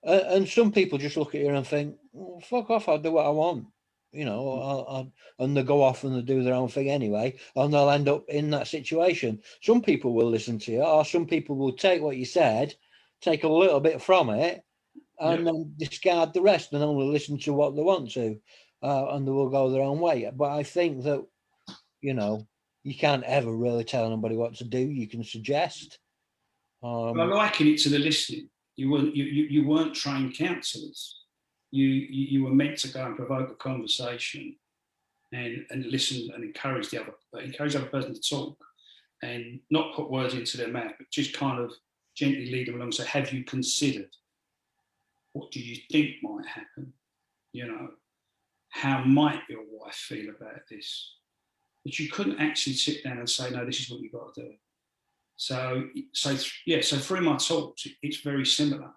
And some people just look at you and think, well, fuck off, I'll do what I want. And they go off and they do their own thing anyway, and they'll end up in that situation. Some people will listen to you, or some people will take what you said, take a little bit from it, and then discard the rest and only listen to what they want to, and they will go their own way. But I think that, you can't ever really tell anybody what to do. You can suggest. I liken it to the listening. You weren't trained counsellors. You were meant to go and provoke a conversation and listen and encourage the other person to talk, and not put words into their mouth, but just kind of gently lead them along. So, have you considered? What do you think might happen? How might your wife feel about this? But you couldn't actually sit down and say, no, this is what you've got to do. So through my talks, it's very similar.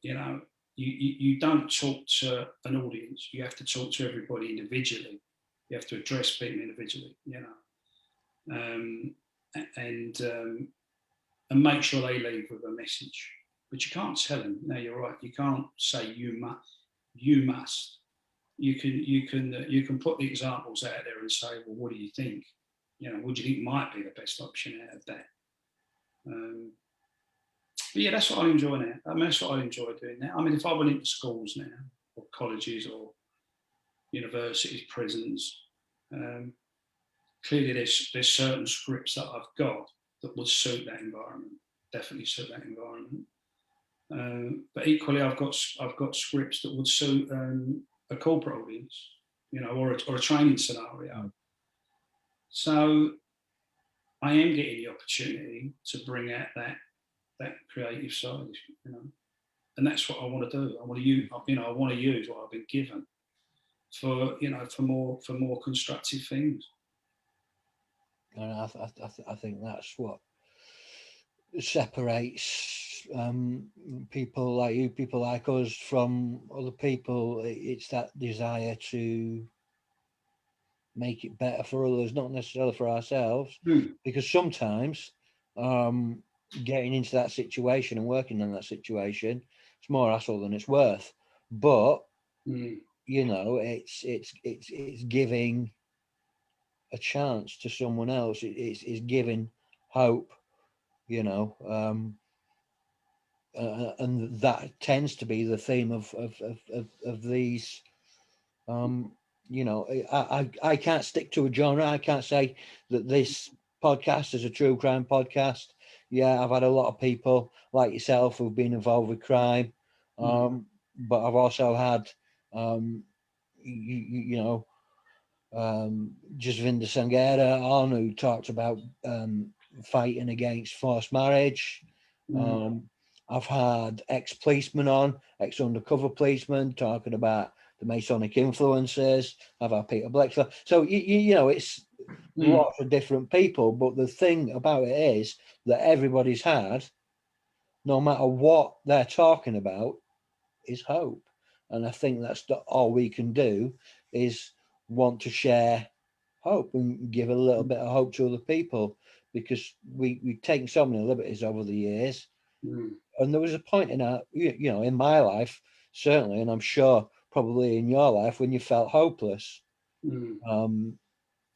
You don't talk to an audience. You have to talk to everybody individually. You have to address people individually, and make sure they leave with a message. But you can't tell them. No, you're right. You can't say you must. You can put the examples out there and say, well, what do you think? What do you think might be the best option out of that? But yeah, that's what I enjoy now. I mean, that's what I enjoy doing now. I mean, if I went into schools now, or colleges, or universities, prisons, clearly there's certain scripts that I've got that would suit that environment. Definitely suit that environment. But equally, I've got scripts that would suit a corporate audience, or a training scenario. So I am getting the opportunity to bring out that creative side, you know. And that's what I want to do. I want to use, you know, I want to use what I've been given for, you know, for more constructive things. And I think that's what separates people like you, people like us, from other people. It's that desire to make it better for others, not necessarily for ourselves. Because sometimes getting into that situation and working in that situation, it's more hassle than it's worth. But you know, it's giving a chance to someone else. It's giving hope, you know, and that tends to be the theme of these. You know, I can't stick to a genre. I can't say that this podcast is a true crime podcast. Yeah, I've had a lot of people like yourself who've been involved with crime, but I've also had, you know, Jasvinder Sangera on, who talked about fighting against forced marriage. I've had ex-policemen on, ex-undercover policemen, talking about the Masonic influences. I've had Peter Blexler. So, you know, it's lots of different people. But the thing about it is that everybody's had, no matter what they're talking about, is hope. And I think that's all we can do, is want to share hope and give a little bit of hope to other people, because we've taken so many liberties over the years. And there was a point in our, you know, in my life, certainly, and I'm sure probably in your life, when you felt hopeless. And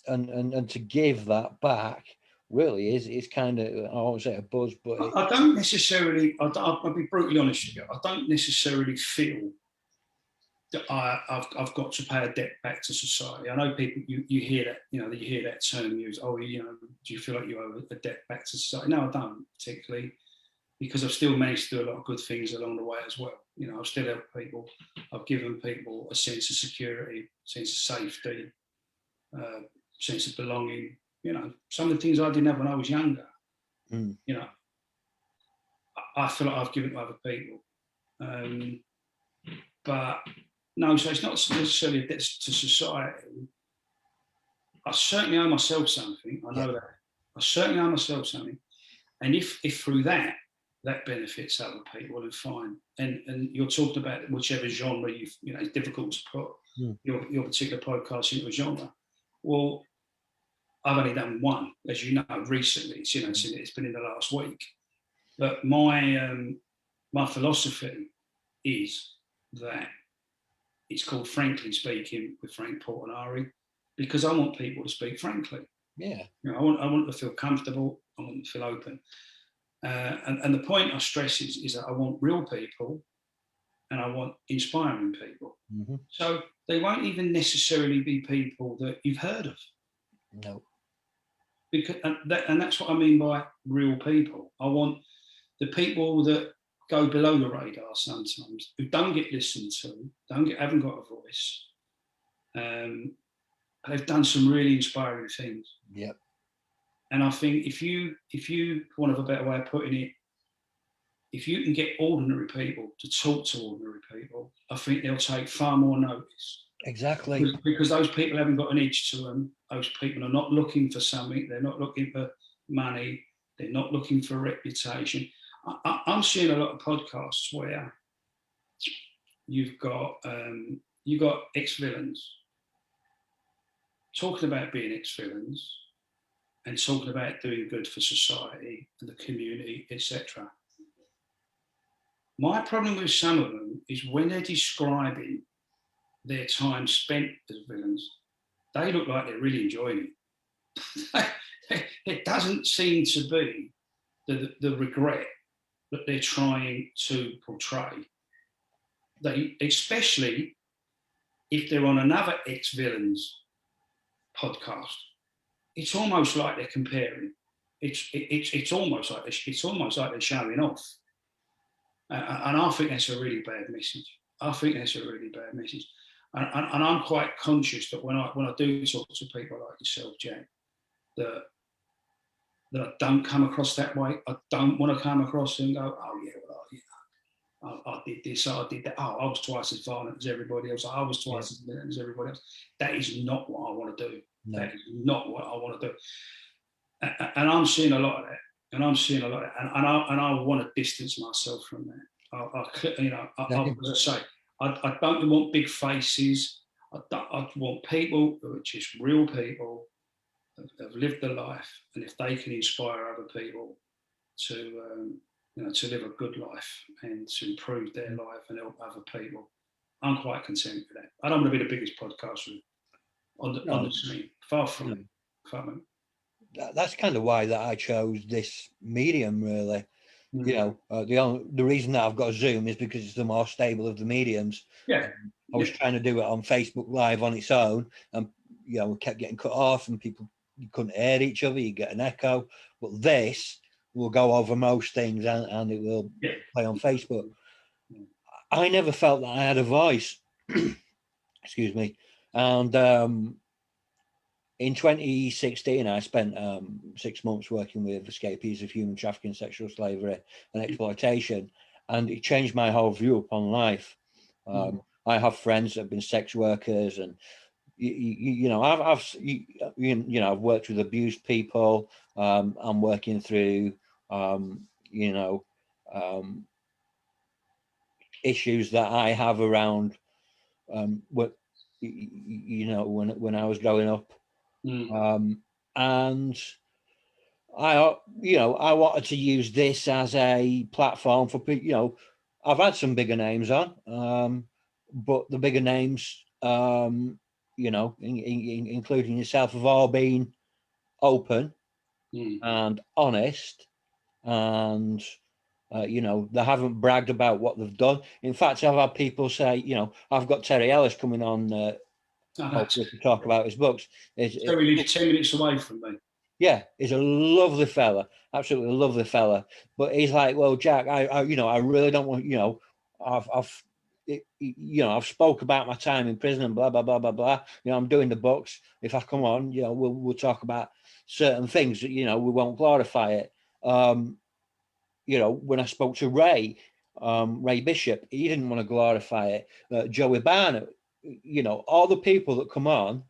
to give that back really is kind of, I won't say a buzz, but I don't necessarily, I'll be brutally honest with you, I don't necessarily feel that I've got to pay a debt back to society. I know people, you hear that, you know, you hear that term used, oh, you know, do you feel like you owe a debt back to society? No, I don't particularly, because I've still managed to do a lot of good things along the way as well. You know, I've still helped people, I've given people a sense of security, sense of safety, sense of belonging. You know, some of the things I didn't have when I was younger, you know, I feel like I've given to other people. But no, so it's not necessarily a debt to society. I certainly owe myself something. I know that. I certainly owe myself something. And if through that benefits other people, then fine. And you're talking about whichever genre you know, it's difficult to put your particular podcast into a genre. Well, I've only done one, as you know, recently. It's, you know, it's been in the last week. But my philosophy is that it's called Frankly Speaking with Frank Portinari, because I want people to speak frankly. Yeah. You know, I want them to feel comfortable. I want them to feel open. And the point I stress is that I want real people and I want inspiring people. So they won't even necessarily be people that you've heard of. No. Because, and that's what I mean by real people. I want the people that go below the radar sometimes, who don't get listened to, haven't got a voice. They've done some really inspiring things. Yep. And I think if you, for want of a better way of putting it, if you can get ordinary people to talk to ordinary people, I think they'll take far more notice. Exactly. Because those people haven't got an edge to them. Those people are not looking for something. They're not looking for money. They're not looking for reputation. I'm seeing a lot of podcasts where you've got ex-villains talking about being ex-villains and talking about doing good for society and the community, etc. My problem with some of them is when they're describing their time spent as villains, they look like they're really enjoying it. It doesn't seem to be the regret that they're trying to portray. They, especially if they're on another ex-villains podcast, it's almost like they're comparing. It's almost like they're showing off, and I think that's a really bad message. And I'm quite conscious that when I do talk to people like yourself, Jack, that that I don't come across that way. I don't want to come across and go, oh yeah, well, I did this, I did that. Oh, I was twice as violent as everybody else. I was twice as violent as everybody else. That is not what I want to do. No. That is not what I want to do. And I'm seeing a lot of that. And I want to distance myself from that. As I say, I don't want big faces. I want people who are just real people, have lived their life, and if they can inspire other people to to live a good life and to improve their life and help other people, I'm quite content with that. I don't want to be the biggest podcaster on the scene. Far from it. That's kind of why that I chose this medium, really. You know, the reason that I've got Zoom is because it's the more stable of the mediums. Yeah. I was trying to do it on Facebook Live on its own, and you know, we kept getting cut off, and people, you couldn't hear each other, you get an echo. But this will go over most things, and it will play on Facebook. I never felt that I had a voice. Excuse me. And in 2016, I spent 6 months working with escapees of human trafficking, sexual slavery, and exploitation, and it changed my whole view upon life. I have friends that have been sex workers, and you know, I've worked with abused people. I'm working through issues that I have around what when I was growing up. And I wanted to use this as a platform for people. You know, I've had some bigger names on, but the bigger names, including yourself, have all been open and honest, and they haven't bragged about what they've done. In fact, I've had people say, I've got Terry Ellis coming on hopefully to talk about his books. Terry lives 10 minutes away from me. Yeah, he's a lovely fella, absolutely lovely fella. But he's like, well, Jack, I really don't want, I've spoke about my time in prison and blah blah blah blah blah. I'm doing the books. If I come on, we'll talk about certain things. We won't glorify it. When I spoke to Ray Bishop, he didn't want to glorify it. Joey Barnett, all the people that come on,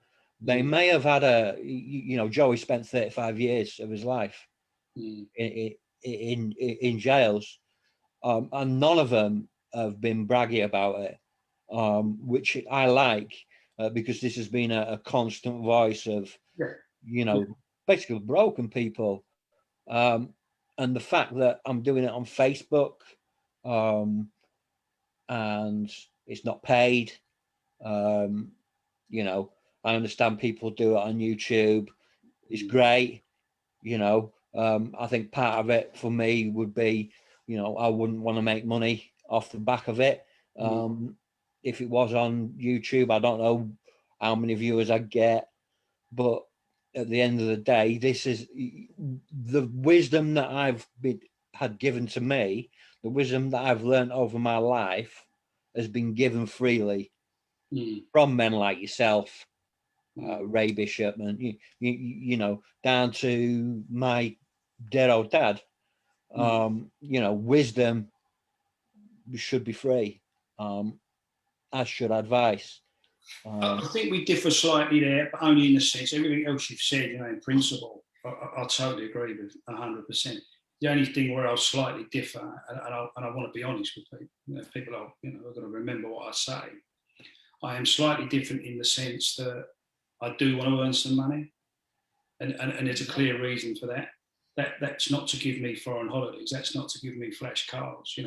they may have had Joey spent 35 years of his life in jails, and none of them have been braggy about it, which I like, because this has been a constant voice of, basically broken people. And the fact that I'm doing it on Facebook, and it's not paid, I understand people do it on YouTube. It's great. I think part of it for me would be, I wouldn't want to make money off the back of it. If it was on YouTube, I don't know how many viewers I'd get, but at the end of the day, this is the wisdom that had given to me, the wisdom that I've learned over my life has been given freely from men like yourself, Ray Bishop, and down to my dead old dad. Wisdom should be free, as should advice. I think we differ slightly there, but only in the sense, everything else you've said, in principle, I totally agree with 100%. The only thing where I'll slightly differ, and I want to be honest with people, people are going to remember what I say. I am slightly different in the sense that I do want to earn some money, and there's a clear reason for that. That's not to give me foreign holidays. That's not to give me flash cars,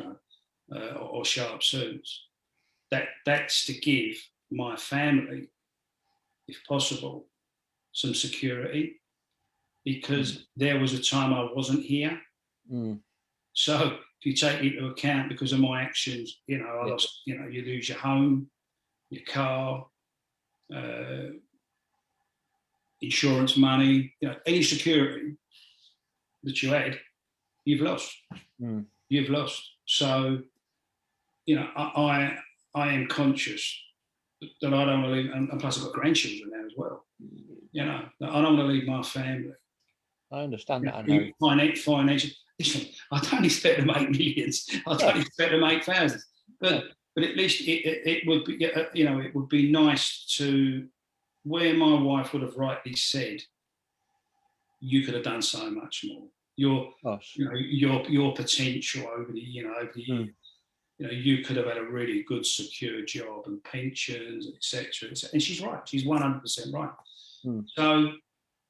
or sharp suits. That's to give my family, if possible, some security, because there was a time I wasn't here. So if you take into account, because of my actions, I lost, you lose your home, your car, insurance money, any security that you had, you've lost. You've lost. So, I am conscious that I don't want to leave, and plus I've got grandchildren now as well. I don't want to leave my family I understand that. I You know. financial. Listen, I don't expect to make millions. I don't expect to make thousands. But at least it would be, it would be nice to, where my wife would have rightly said, you could have done so much more. Your potential over the years. You could have had a really good, secure job and pensions, etc. And she's right. She's 100% right. So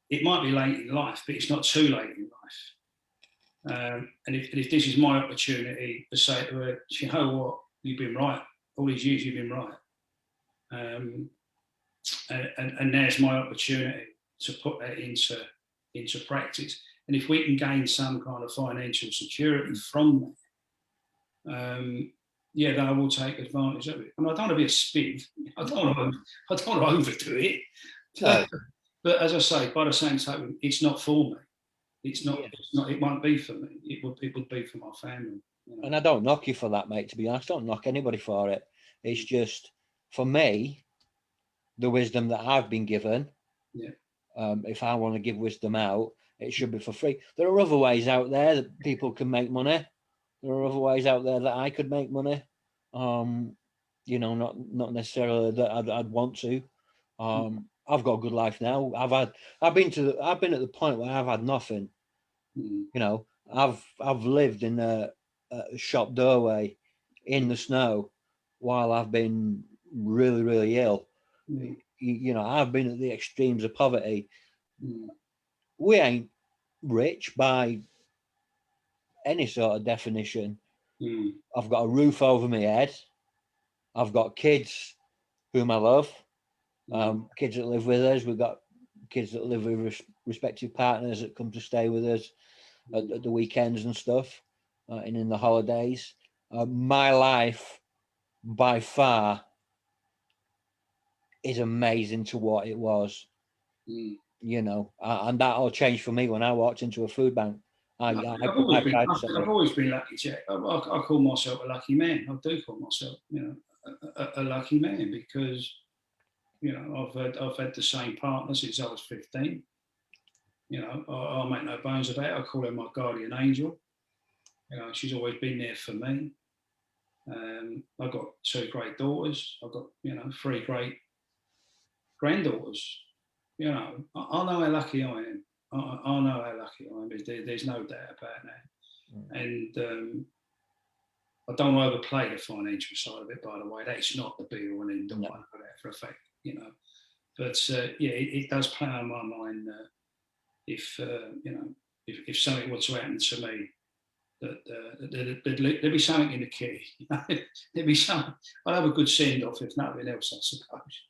it might be late in life, but it's not too late in life. And if this is my opportunity to say to her, you know what, you've been right. All these years you've been right. And there's my opportunity to put that into practice. And if we can gain some kind of financial security from that, then I will take advantage of it. And I don't want to be a spiv. I don't want to overdo it. No. But as I say, by the same token, it's not for me. It's not. It won't be for me. It would be for my family. And I don't knock you for that, mate. To be honest, I don't knock anybody for it. It's just, for me, the wisdom that I've been given. Yeah. If I want to give wisdom out, it should be for free. There are other ways out there that people can make money. There are other ways out there that I could make money. Not necessarily that I'd want to. I've got a good life now. I've been at the point where I've had nothing. I've lived in a shop doorway in the snow while I've been really, really ill. I've been at the extremes of poverty. We ain't rich by any sort of definition. I've got a roof over my head. I've got kids whom I love. Kids that live with us. We've got kids that live with respective partners that come to stay with us at the weekends and stuff, and in the holidays. My life, by far, is amazing to what it was. And that all changed for me when I walked into a food bank. I've always been lucky, Jack. I call myself a lucky man. I do call myself, a lucky man, because I've had the same partner since I was 15. I'll make no bones about it. I call her my guardian angel. She's always been there for me. I've got 2 great daughters. I've got 3 great granddaughters. I know how lucky I am. I know how lucky I am. There's no doubt about that. And I don't overplay the financial side of it, by the way. That's not the be all and end all. I know that for a fact, But it does play on my mind if something were to happen to me, that there'd be something in the key. There'd be something. I'd have a good send off, if nothing else, I suppose.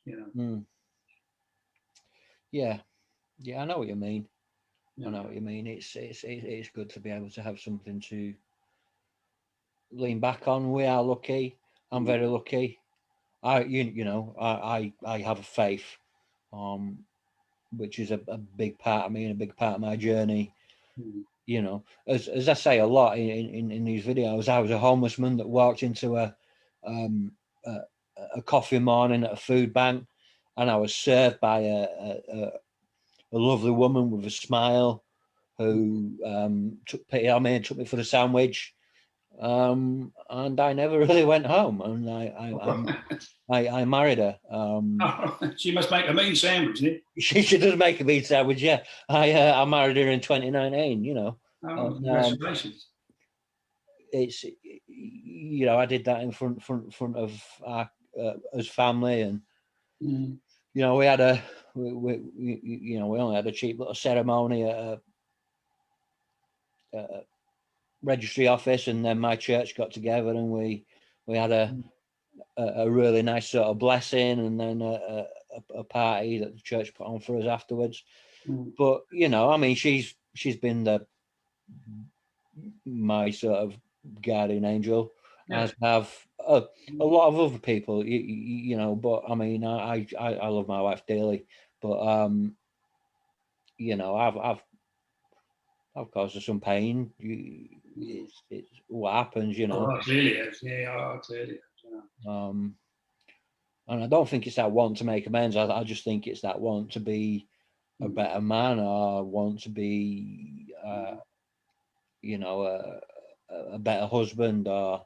Yeah, I know what you mean. I know what you mean. It's good to be able to have something to lean back on. We are lucky. I'm very lucky. I have a faith, which is a big part of me and a big part of my journey. As I say a lot in these videos, I was a homeless man that walked into a coffee morning at a food bank, and I was served by a lovely woman with a smile who took pity on me and took me for the sandwich. And I never really went home, and I married her. She must make a mean sandwich, didn't she does make a mean sandwich, yeah. I married her in 2019. Congratulations. It's I did that in front of our as family, and we had we only had a cheap little ceremony at a registry office, and then my church got together and we had a really nice sort of blessing, and then a party that the church put on for us afterwards. But she's been my sort of guardian angel, as have a lot of other people, but I love my wife dearly, but I've caused her some pain. It's what happens, I clearly have. I clearly have. And I don't think it's that want to make amends. I just think it's that want to be a better man or want to be, you know, a better husband, or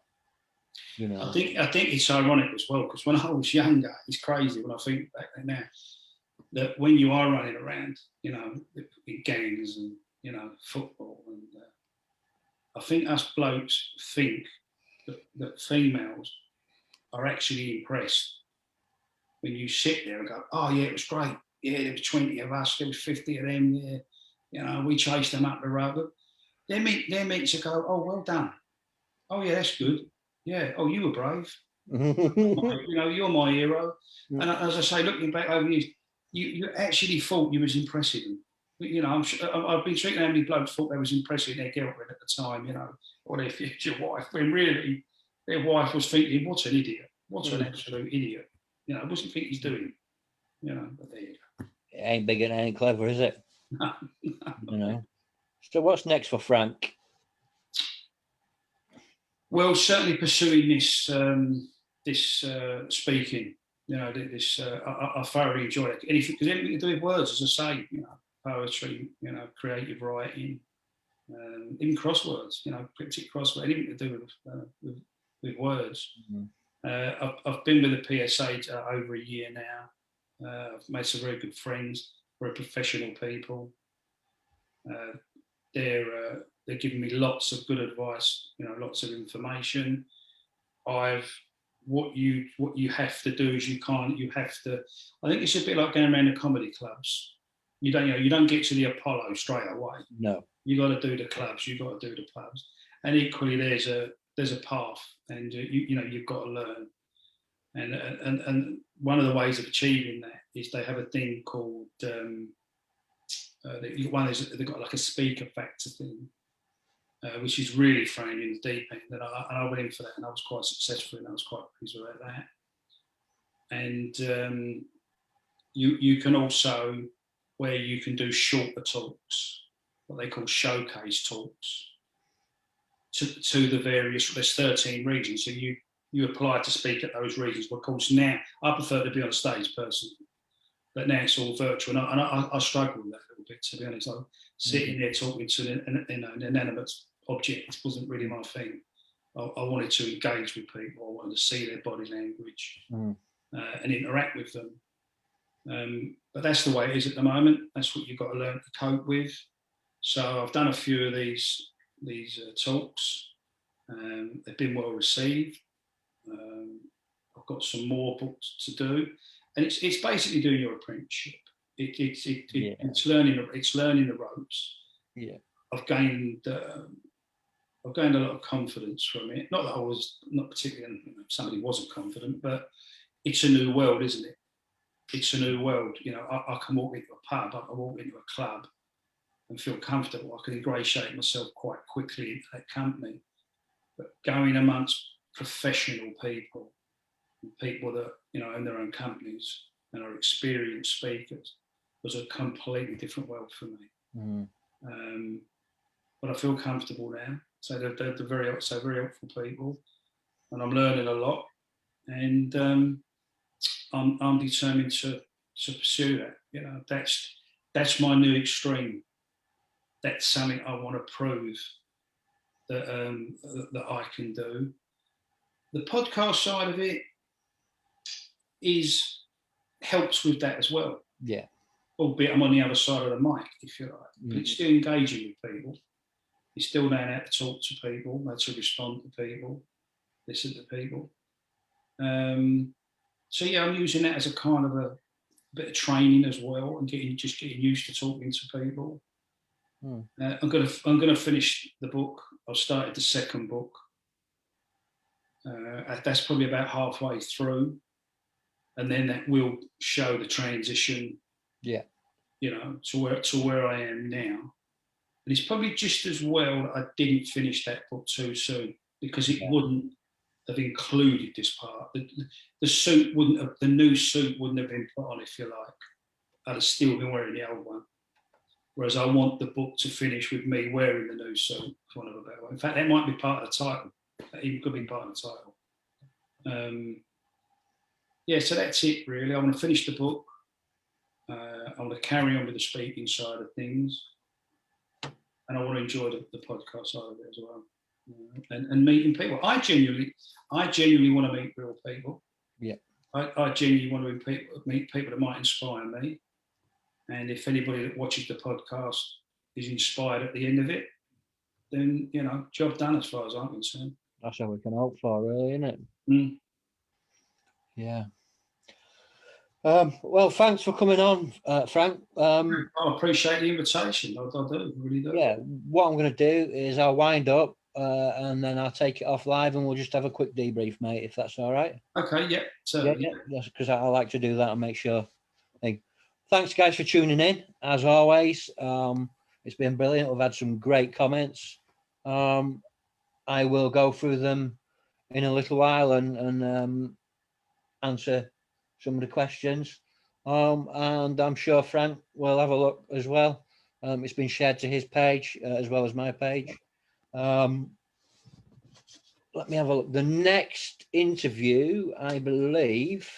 you know. I think it's ironic as well, because when I was younger, it's crazy when I think back there now, that when you are running around, you know, in gangs and, you know, football, and I think us blokes think that females are actually impressed when you sit there and go, oh yeah, it was great. Yeah, there was 20 of us, there was 50 of them. Yeah, you know, we chased them up the road. But they're meant to go, oh, well done. Oh yeah, that's good. Yeah. Oh, you were brave. You know, you're my hero. And as I say, looking back over years, you actually thought you was impressive. You know, I've been treating how many blokes thought they was impressive their girlfriend at the time, you know, or their future wife, when really their wife was thinking, what an idiot, what an absolute idiot. You know, wasn't think he's doing, you know, but there you go. It ain't big and it ain't clever, is it? No. You know. So what's next for Frank? Well, certainly pursuing this speaking. You know, I thoroughly enjoy it. Anything, because anything to do with words, as I say, you know, poetry, you know, creative writing, even crosswords, you know, cryptic crosswords, anything to do with words. I've been with the PSA over a year now. I've made some very good friends, very professional people. They're giving me lots of good advice, you know, lots of information. What you have to do is you have to. I think it's a bit like going around the comedy clubs. You don't get to the Apollo straight away. No. You got to do the clubs. You got to do the pubs, and equally there's a path, and you've got to learn. And one of the ways of achieving that is they have a thing called they've got like a speaker factor thing, which is really throwing in the deep end. And I went in for that, and I was quite successful, and I was quite pleased about that. And you can also, where you can do shorter talks, what they call showcase talks, to the various. There's 13 regions, so you apply to speak at those regions. But of course, now I prefer to be on stage personally, but now it's all virtual, and I struggle with that a little bit, to be honest. Like sitting there talking to an inanimate object wasn't really my thing. I wanted to engage with people. I wanted to see their body language and interact with them. But that's the way it is at the moment. That's what you've got to learn to cope with. So I've done a few of these talks. They've been well received. I've got some more books to do, and it's basically doing your apprenticeship. It's learning the ropes. Yeah, I've gained a lot of confidence from it. Not that I was not particularly, somebody wasn't confident, but it's a new world, isn't it? It's a new world. You know, I can walk into a pub, I can walk into a club and feel comfortable. I can ingratiate myself quite quickly into that company. But going amongst professional people that, you know, own their own companies and are experienced speakers, was a completely different world for me. But I feel comfortable now. So they're very helpful people, and I'm learning a lot, and I'm determined to pursue that. You know, that's my new extreme. That's something I want to prove that I can do. The podcast side of it helps with that as well. Yeah. Albeit I'm on the other side of the mic, if you like. But it's still engaging with people. It's still knowing how to talk to people, how to respond to people, listen to people. So yeah, I'm using that as a kind of a bit of training as well, and getting used to talking to people. I'm gonna finish the book. I've started the second book. That's probably about halfway through, and then that will show the transition. Yeah. You know, to where I am now. And it's probably just as well that I didn't finish that book too soon, because it wouldn't have included this part. The new suit wouldn't have been put on, if you like. I'd have still been wearing the old one. Whereas I want the book to finish with me wearing the new suit, for want of a better way. In fact, that might be part of the title. That even could be part of the title. So that's it really. I want to finish the book. I want to carry on with the speaking side of things, and I want to enjoy the podcast side of it as well, and meeting people. I genuinely want to meet real people. Yeah. I genuinely want to meet people that might inspire me. And if anybody that watches the podcast is inspired at the end of it, then, job done as far as I'm concerned. That's all we can hope for, really, isn't it? Mm. Yeah. Well, thanks for coming on, Frank. I appreciate the invitation. I do, really do. Yeah, what I'm going to do is I'll wind up and then I'll take it off live and we'll just have a quick debrief, mate, if that's all right. Okay, yeah. Yeah, because I like to do that and make sure. Thanks, guys, for tuning in. As always, it's been brilliant. We've had some great comments. I will go through them in a little while and answer some of the questions. And I'm sure Frank will have a look as well. It's been shared to his page as well as my page. Let me have a look. The next interview, I believe,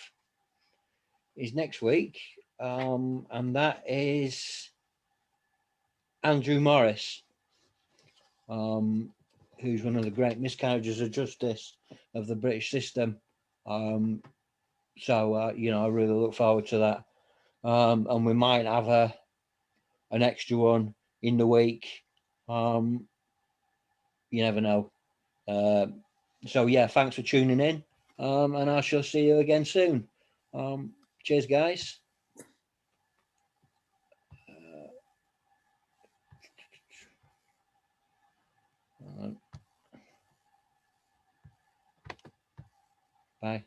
is next week. And that is Andrew Morris, who's one of the great miscarriages of justice of the British system. So, I really look forward to that. And we might have an extra one in the week. You never know. So, yeah, thanks for tuning in. And I shall see you again soon. Cheers, guys. Bye.